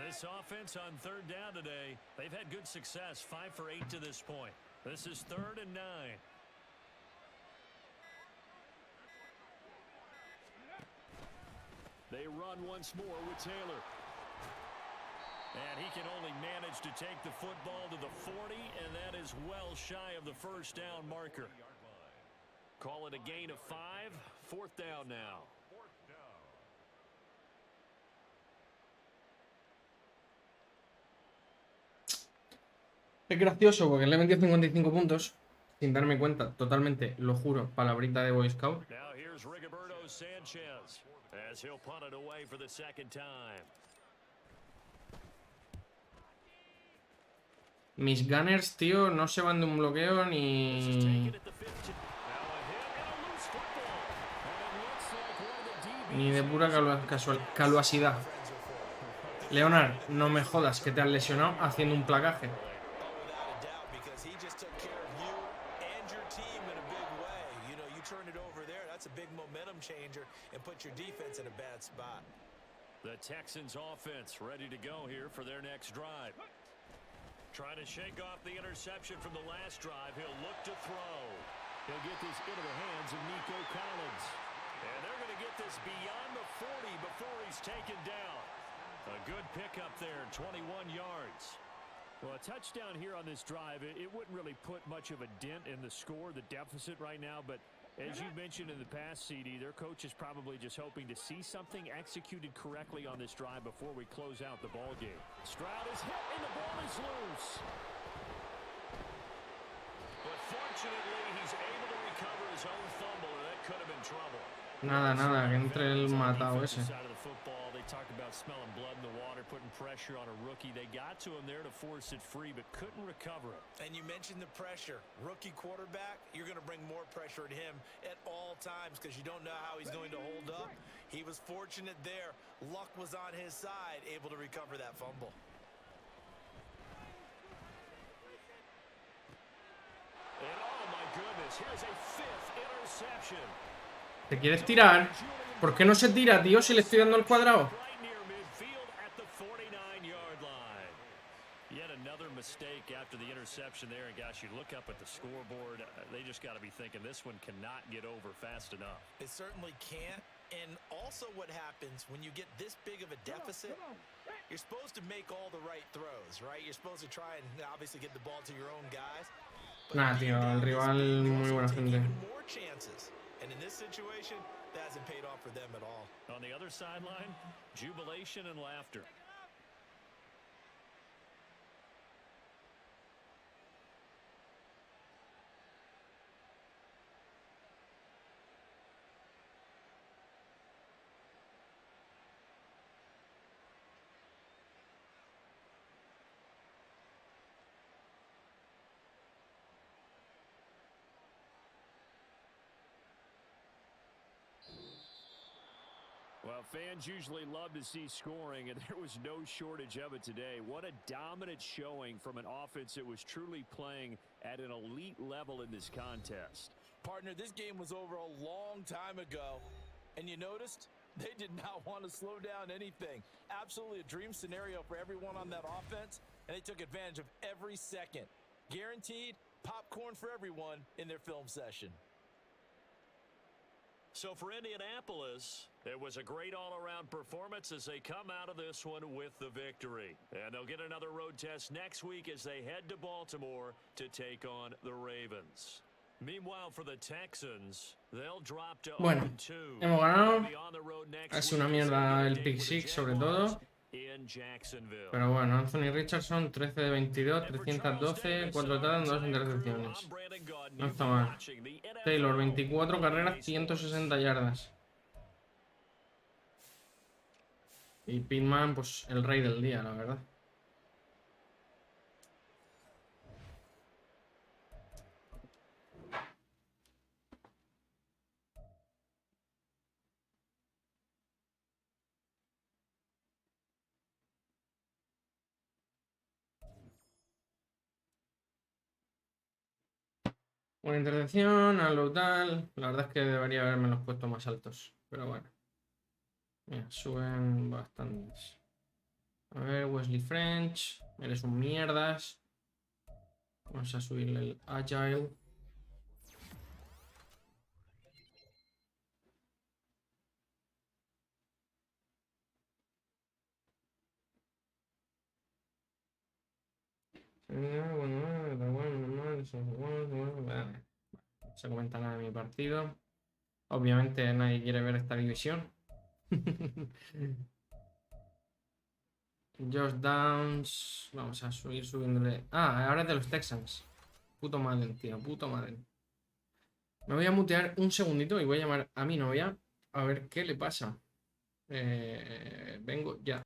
This offense on 3rd down today, they've had good success, 5 for 8 to this point. This is 3rd and 9. They run once more with Taylor. And he can only manage to take the football to the 40, and that is well shy of the 1st down marker. Call it a gain of 5, 4th down now. Es gracioso porque le he metido 55 puntos sin darme cuenta, totalmente, lo juro, palabrita de Boy Scout. Now here's Rigoberto Sanchez as he'll punt it away for the 2nd time. Mis gunners, tío, no se van de un bloqueo ni... Ni de pura casualidad. Leonard, no me jodas que te has lesionado haciendo un placaje. The Texans offense ready to go here for their next drive. Trying to shake off the interception from the last drive. He'll look to throw. He'll get this into the hands of Nico Collins. And they're going to get this beyond the 40 before he's taken down. A good pickup there, 21 yards. Well, a touchdown here on this drive, it wouldn't really put much of a dent in the score, the deficit right now, but as you mentioned in the past, CD, their coach is probably just hoping to see something executed correctly on this drive before we close out the ball game. Stroud is hit and the ball is loose. But fortunately, he's able to recover his own fumble, or that could have been trouble. Nada, que entre el matado ese. They talked about smelling blood in the water, putting pressure on a rookie. They got to him there to force it free, but couldn't recover it. And you mentioned the pressure. Rookie quarterback, you're going to bring more pressure at him at all times because you don't know how he's going to hold up. He was fortunate there. Luck was on his side, able to recover that fumble. ¿Te quieres tirar? ¿Por qué no se tira, tío, si le estoy dando al cuadrado? Mistake after the interception there, and gosh, you look up at the scoreboard, they just got to be thinking this one cannot get over fast enough. It certainly can't. And also what happens when you get this big of a deficit, you're supposed to make all the right throws, right? You're supposed to try and obviously get the ball to your own guys. Nah, tío, el rival muy buena gente. More chances. And in this situation, that hasn't paid off for them at all. On the other sideline, jubilation and laughter. Well, fans usually love to see scoring, and there was no shortage of it today. What a dominant showing from an offense that was truly playing at an elite level in this contest. Partner, this game was over a long time ago, and you noticed they did not want to slow down anything. Absolutely a dream scenario for everyone on that offense, and they took advantage of every second. Guaranteed popcorn for everyone in their film session. So for Indianapolis, it was a great all-around performance as they come out of this one with the victory. And they'll get another road test next week as they head to Baltimore to take on the Ravens. Meanwhile, for the Texans, they'll drop to 0-2. Bueno, hemos ganado. Ha sido una mierda el pick six, sobre todo. Pero bueno, Anthony Richardson, 13 de 22, 312, 4 touchdowns, 2 intercepciones. No está mal. Taylor, 24 carreras, 160 yardas. Y Pittman, pues el rey del día, la verdad. Una intercepción, algo tal. La verdad es que debería haberme los puesto más altos. Pero bueno. Mira, suben bastantes. A ver, Wesley French. Eres un mierdas. Vamos a subirle el Agile. No se comenta nada de mi partido. Obviamente nadie quiere ver esta división. Josh Downs. Vamos a subir subiéndole. Ah, ahora es de los Texans. Puto Madden, tío. Puto Madden. Me voy a mutear un segundito y voy a llamar a mi novia a ver qué le pasa. Vengo ya.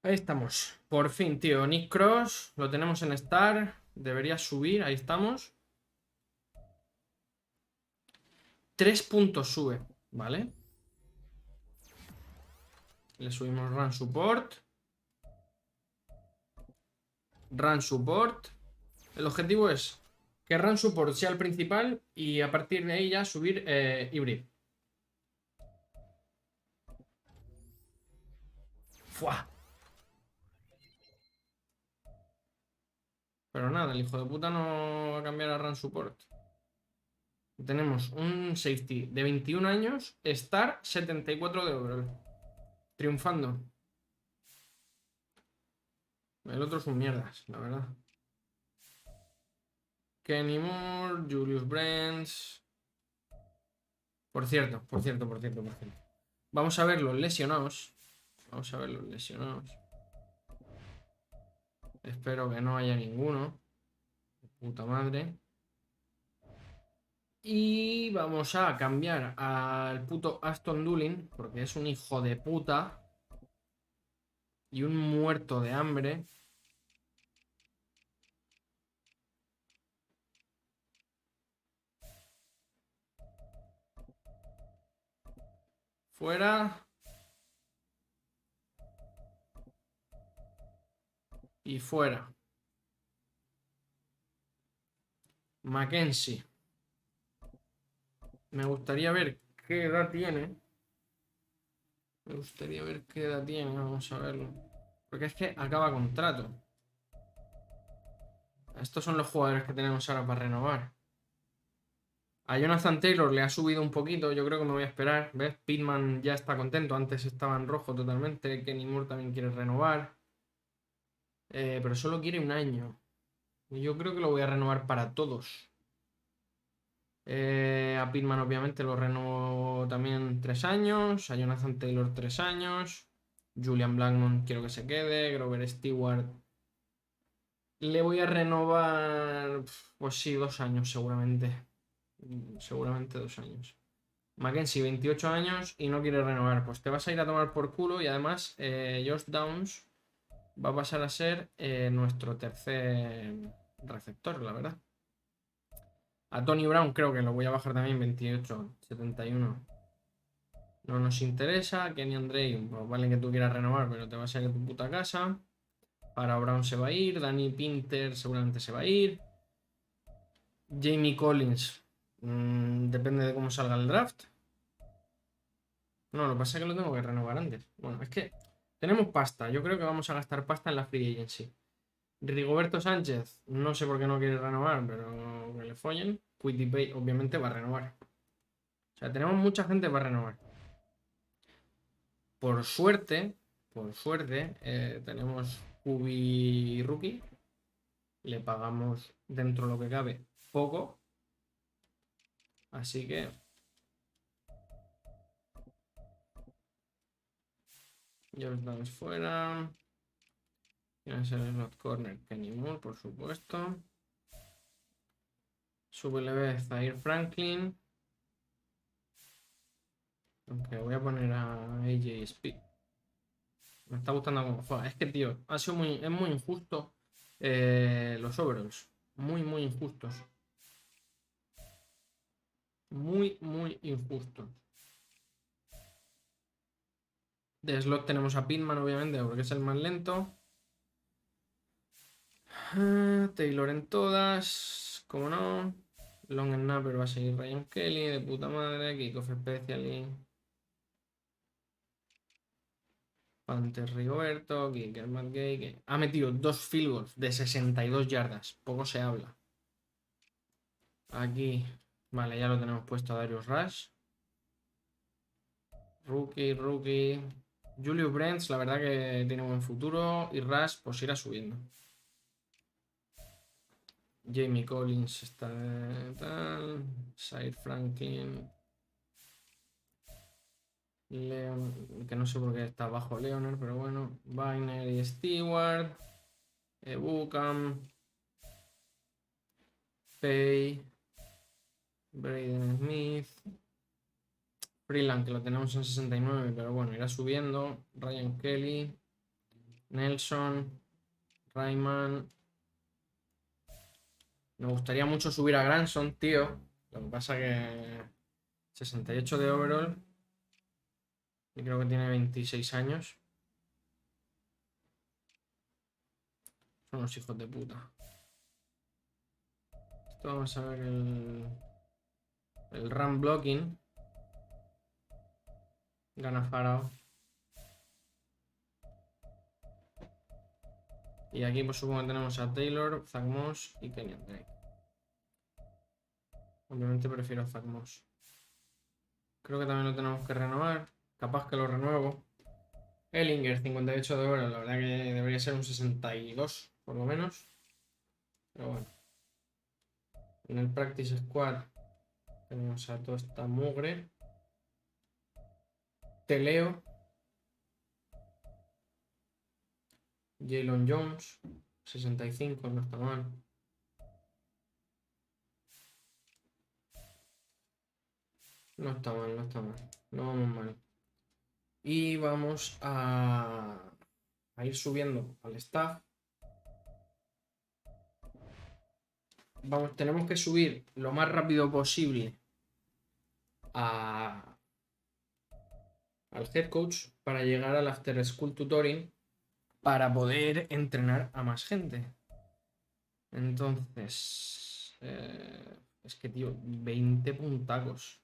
Ahí estamos. Por fin, tío. Nick Cross. Lo tenemos en Star. Debería subir. Ahí estamos. 3 puntos sube. Vale. Le subimos Run Support. Run Support. El objetivo es que Run Support sea el principal y a partir de ahí ya subir Hybrid. ¡Fua! Pero nada, el hijo de puta no va a cambiar a Run Support. Tenemos un safety de 21 años, Star 74 de overall. Triunfando. El otro es un mierdas, la verdad. Kenny Moore, Julius Brents. Por cierto. Vamos a ver los lesionados. Espero que no haya ninguno. Puta madre. Y vamos a cambiar al puto Aston Doolin, porque es un hijo de puta. Y un muerto de hambre. Fuera. Y fuera. Mackenzie. Me gustaría ver qué edad tiene. Vamos a verlo. Porque es que acaba contrato. Estos son los jugadores que tenemos ahora para renovar. A Jonathan Taylor le ha subido un poquito. Yo creo que me voy a esperar. ¿Ves? Pittman ya está contento. Antes estaba en rojo totalmente. Kenny Moore también quiere renovar. Pero solo quiere un año. Y yo creo que lo voy a renovar para todos. A Pittman obviamente lo renuevo también 3 años. A Jonathan Taylor 3 años. Julian Blackmon quiero que se quede. Grover Stewart le voy a renovar, pues sí, 2 años seguramente. Seguramente 2 años. Mackenzie, 28 años y no quiere renovar. Pues te vas a ir a tomar por culo y además Josh Downs va a pasar a ser nuestro tercer receptor, la verdad. A Tony Brown creo que lo voy a bajar también, 28, 71. No nos interesa. Kenny Andre, pues vale que tú quieras renovar, pero te vas a ir a tu puta casa. Para Brown se va a ir. Danny Pinter seguramente se va a ir. Jamie Collins. Depende de cómo salga el draft. No, lo que pasa es que lo tengo que renovar antes. Bueno, es que tenemos pasta. Yo creo que vamos a gastar pasta en la free agency. Rigoberto Sánchez. No sé por qué no quiere renovar, pero que le follen. Quiddy Bay obviamente va a renovar. O sea, tenemos mucha gente para renovar. Por suerte, tenemos QB rookie. Le pagamos dentro de lo que cabe poco. Así que George Downs fuera. Tiene que ser el slot corner Kenny Moore, por supuesto. Súbele Zaire Franklin. Aunque voy a poner a AJ Speed. Me está gustando cómo juega. Es que, tío, es muy injusto los overalls. Muy injustos. Muy injustos. De slot tenemos a Pittman, obviamente, porque es el más lento. Taylor en todas. Como no. Long snapper va a seguir Ryan Kelly, de puta madre. Kickoff specialist. Panther Rigoberto. Kicker Matt Gay. Que ha metido 2 field goals de 62 yardas. Poco se habla. Aquí. Vale, ya lo tenemos puesto a Darius Rush. Rookie. Julius Brents, la verdad que tiene buen futuro. Y Rush, pues irá subiendo. Jamie Collins está tal. Zaire Franklin. Leon, que no sé por qué está bajo Leonard, pero bueno. Wagner y Stewart. Buckham. Pay. Braden Smith. Freeland, que lo tenemos en 69, pero bueno, irá subiendo. Ryan Kelly. Nelson, Rayman. Me gustaría mucho subir a Granson, tío. Lo que pasa que 68 de overall. Y creo que tiene 26 años. Son los hijos de puta. Esto vamos a ver el run blocking. Gana Farao. Y aquí pues supongo que tenemos a Taylor, Zach Moss y Kenyan Drake. Obviamente prefiero a Zach Moss. Creo que también lo tenemos que renovar. Capaz que lo renuevo. Ellinger, 58 de oro. La verdad que debería ser un 62, por lo menos. Pero bueno. En el Practice Squad tenemos a toda esta mugre. Teleo. Jalen Jones, 65, no está mal. No está mal, no está mal. No vamos mal. Y vamos a ir subiendo al staff. Vamos, tenemos que subir lo más rápido posible al head coach para llegar al after school tutoring para poder entrenar a más gente. Entonces, es que, tío, 20 puntacos.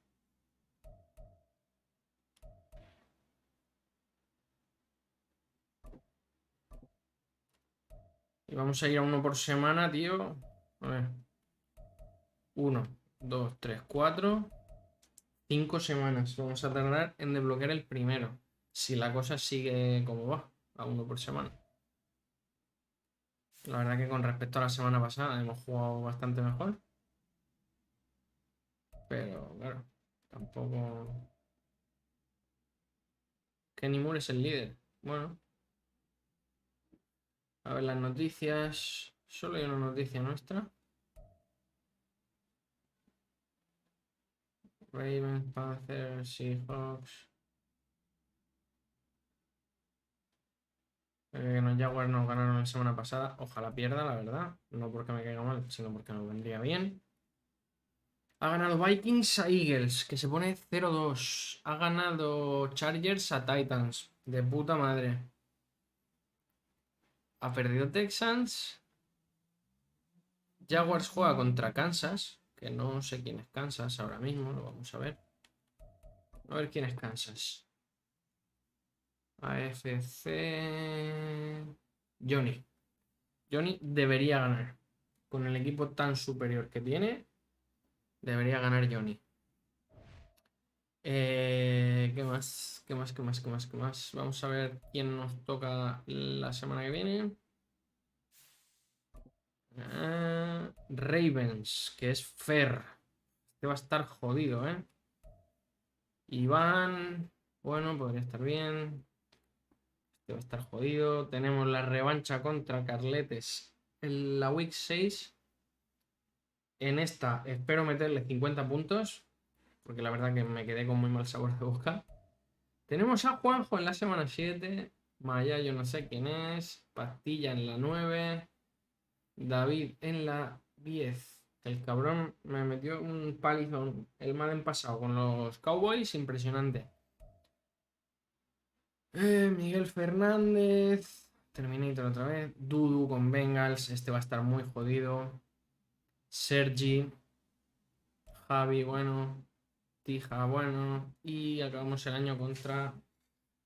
Y vamos a ir a uno por semana, tío. A ver. 1, 2, 3, 4. 5 semanas vamos a tardar en desbloquear el primero. Si la cosa sigue como va, a uno por semana. La verdad que con respecto a la semana pasada hemos jugado bastante mejor. Pero claro, tampoco... Kenny Moore es el líder. Bueno. A ver las noticias. Solo hay una noticia nuestra. Ravens, Panthers, Seahawks. Los Jaguars nos ganaron la semana pasada. Ojalá pierda, la verdad. No porque me caiga mal, sino porque nos vendría bien. Ha ganado Vikings a Eagles, que se pone 0-2. Ha ganado Chargers a Titans. De puta madre. Ha perdido Texans. Jaguars juega contra Kansas, que no sé quién es Kansas ahora mismo, lo vamos a ver. A ver quién es Kansas. AFC... Johnny. Johnny debería ganar. Con el equipo tan superior que tiene, debería ganar Johnny. ¿Qué más? ¿Qué más? ¿Qué más? ¿Qué más? ¿Qué más? Vamos a ver quién nos toca la semana que viene. Ravens, que es Fer. Este va a estar jodido, ¿eh? Iván, bueno, podría estar bien. Este va a estar jodido. Tenemos la revancha contra Carletes en la Week 6. En esta espero meterle 50 puntos, porque la verdad que me quedé con muy mal sabor de boca. Tenemos a Juanjo en la semana 7. Maya, yo no sé quién es. Pastilla en la 9. David en la 10. El cabrón me metió un palizón el Madden pasado con los Cowboys, impresionante. Miguel Fernández. Terminator otra vez. Dudu con Bengals. Este va a estar muy jodido. Sergi. Javi, bueno. Tija, bueno. Y acabamos el año contra...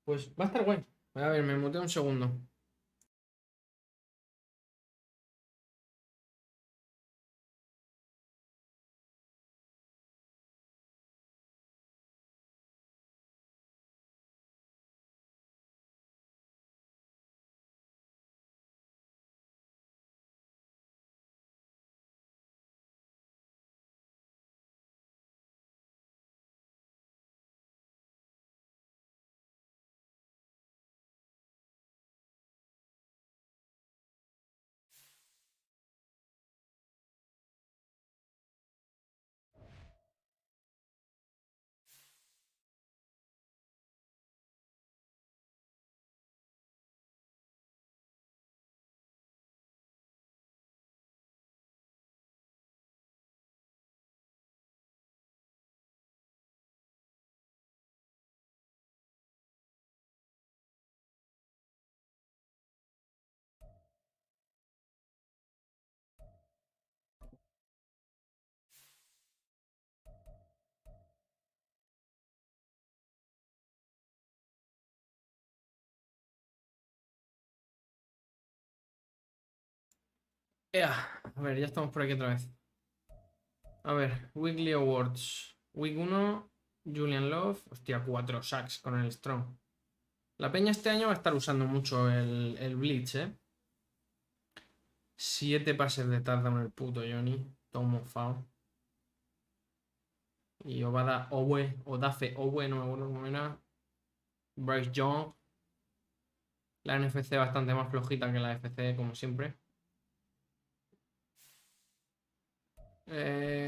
Pues va a estar guay. A ver, me muteé un segundo. Ea, a ver, ya estamos por aquí otra vez. A ver, Weekly Awards. Week 1, Julian Love. Hostia, 4 sacks con el Strong. La peña este año va a estar usando mucho el Blitz, ¿eh? 7 pases de touchdown el puto Johnny. Todo mofado. Y Obada Owe, Odafe Owe, no me acuerdo cómo era. Bryce Young. La NFC bastante más flojita que la FC, como siempre.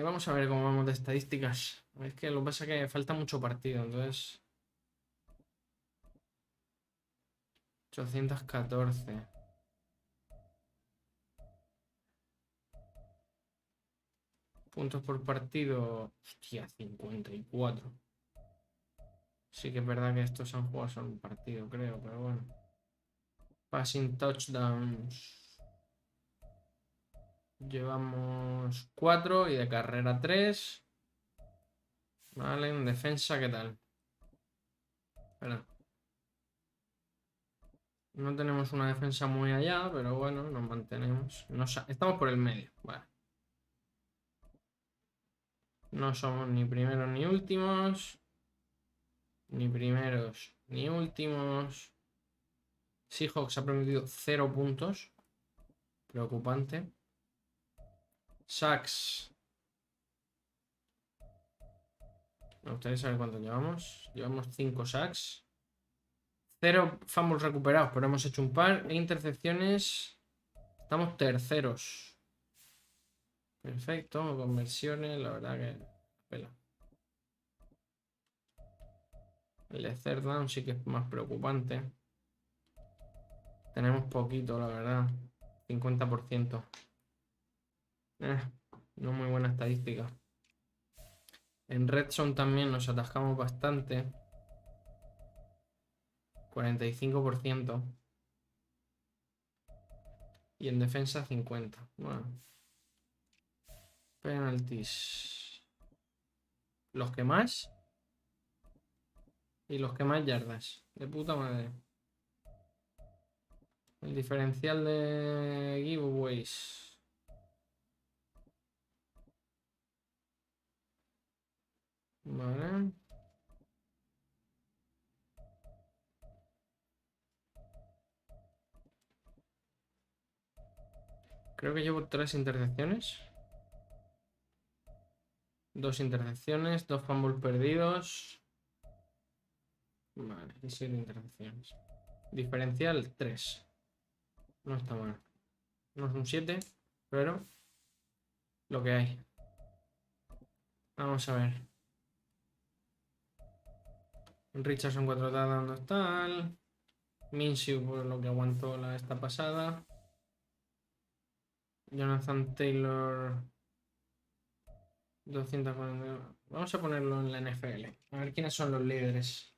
Vamos a ver cómo vamos de estadísticas. Es que lo que pasa es que falta mucho partido, entonces. 814. Puntos por partido. Hostia, 54. Sí que es verdad que estos han jugado solo un partido, creo, pero bueno. Passing touchdowns. Llevamos 4 y de carrera 3. Vale, en defensa, ¿qué tal? Espera. No tenemos una defensa muy allá, pero bueno, nos mantenemos. Estamos por el medio. Vale. No somos ni primeros ni últimos. Ni primeros ni últimos. Seahawks ha permitido 0 puntos. Preocupante. Sacks. Me gustaría saber cuánto llevamos. Llevamos 5 sacks. 0 fumbles recuperados, pero hemos hecho un par. E intercepciones. Estamos terceros. Perfecto. Conversiones, la verdad que pela. El de third down sí que es más preocupante. Tenemos poquito, la verdad. 50%. No muy buena estadística. En red zone también nos atascamos bastante. 45%. Y en defensa 50%. Bueno. Penalties. Los que más. Y los que más yardas. De puta madre. El diferencial de giveaways. Vale. Creo que llevo 3 intercepciones. 2 intercepciones, 2 fumbles perdidos. Vale, y 7 intercepciones. Diferencial 3. No está mal. No es un 7, pero lo que hay. Vamos a ver. Richardson 4 dando tal. Minshew por lo que aguantó esta pasada. Jonathan Taylor 240. Vamos a ponerlo en la NFL. A ver quiénes son los líderes.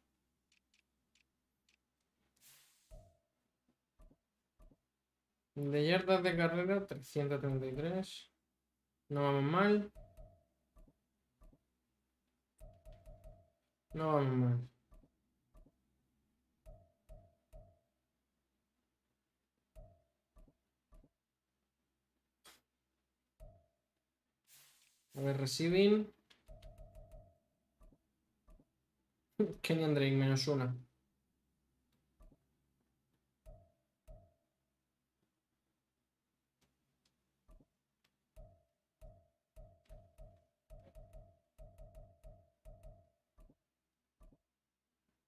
De yardas de carrera, 333. No vamos mal. No vamos mal. A ver, receiving. Kenyan Drake, -1.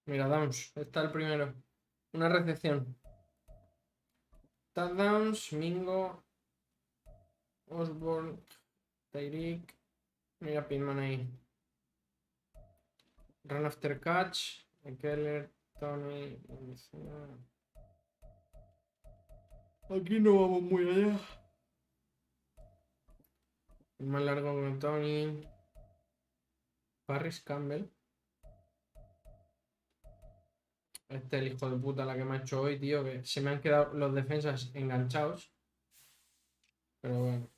Mira, downs. Está el primero. Una recepción. Touchdowns, Mingo, Osborne, Tyreek. Mira Pitman ahí. Run after catch. Keller, Tony. Aquí no vamos muy allá. El más largo con Tony. Parris Campbell. Este es el hijo de puta la que me ha hecho hoy, tío. Que se me han quedado los defensas enganchados. Pero bueno.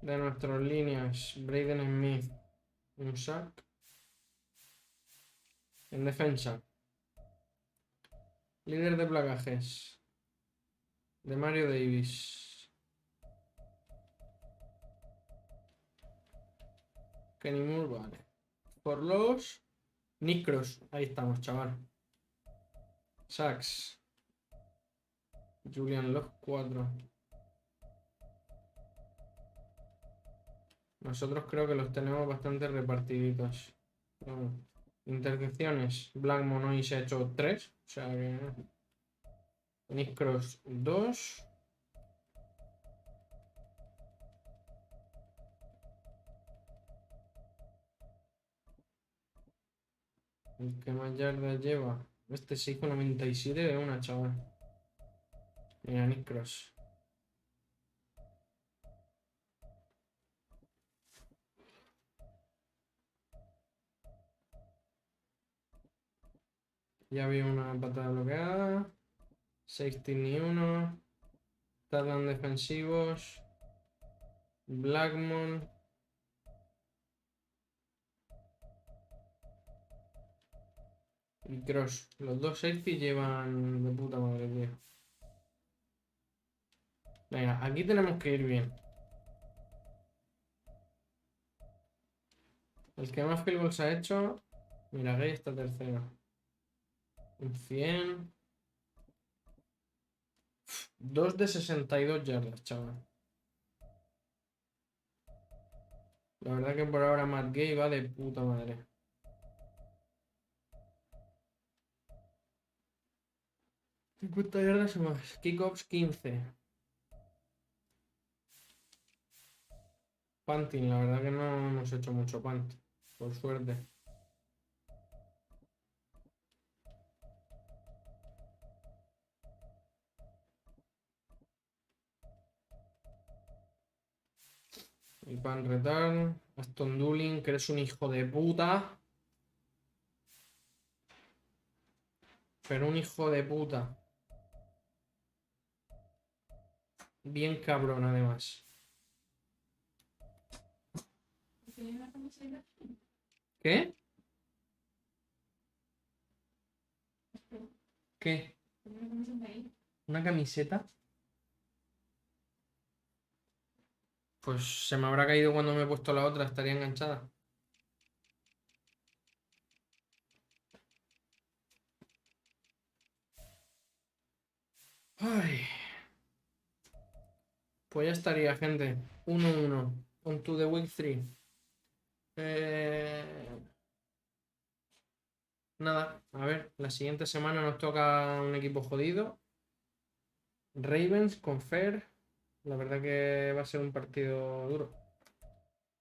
De nuestras líneas, Braden Smith, un sack. En defensa. Líder de placajes. De Mario Davis. Kenny Moore, vale. Por los Nicros. Ahí estamos, chaval. Sacks. Julian Love 4. Nosotros creo que los tenemos bastante repartiditos. Vamos. Intercepciones. Blackmon hoy se ha hecho 3. O sea que. Nick Cross 2. El que más yardas lleva. Este 6,97 de una, chaval. Mira, Nick Cross. Ya había una patada bloqueada. Safety ni uno. Touchdown defensivos. Blackmon. Y Cross. Los dos safety llevan de puta madre, tío. Venga, aquí tenemos que ir bien. El que más field goals ha hecho. Mira, Gay está tercero. Un 100. 2 de 62 yardas, chaval. La verdad que por ahora Matt Gay va de puta madre. 50 yardas o más. Kickoffs 15. Punting, la verdad que no hemos hecho mucho punt. Por suerte. Y punt return. Aston Dulin, que eres un hijo de puta. Pero un hijo de puta. Bien cabrón, además. ¿Qué? ¿Qué? ¿Una camiseta? Pues se me habrá caído cuando me he puesto la otra, estaría enganchada. Ay. Pues ya estaría, gente. 1-1. On to the week 3. Nada, a ver, la siguiente semana nos toca un equipo jodido. Ravens con Fair. La verdad que va a ser un partido duro.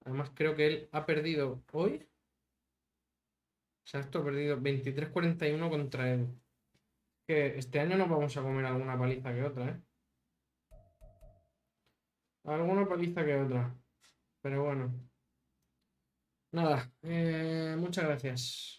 Además creo que él ha perdido hoy. Exacto, ha perdido 23-41 contra él. Que este año nos vamos a comer alguna paliza que otra, ¿eh? Alguna paliza que otra. Pero bueno. Nada, muchas gracias.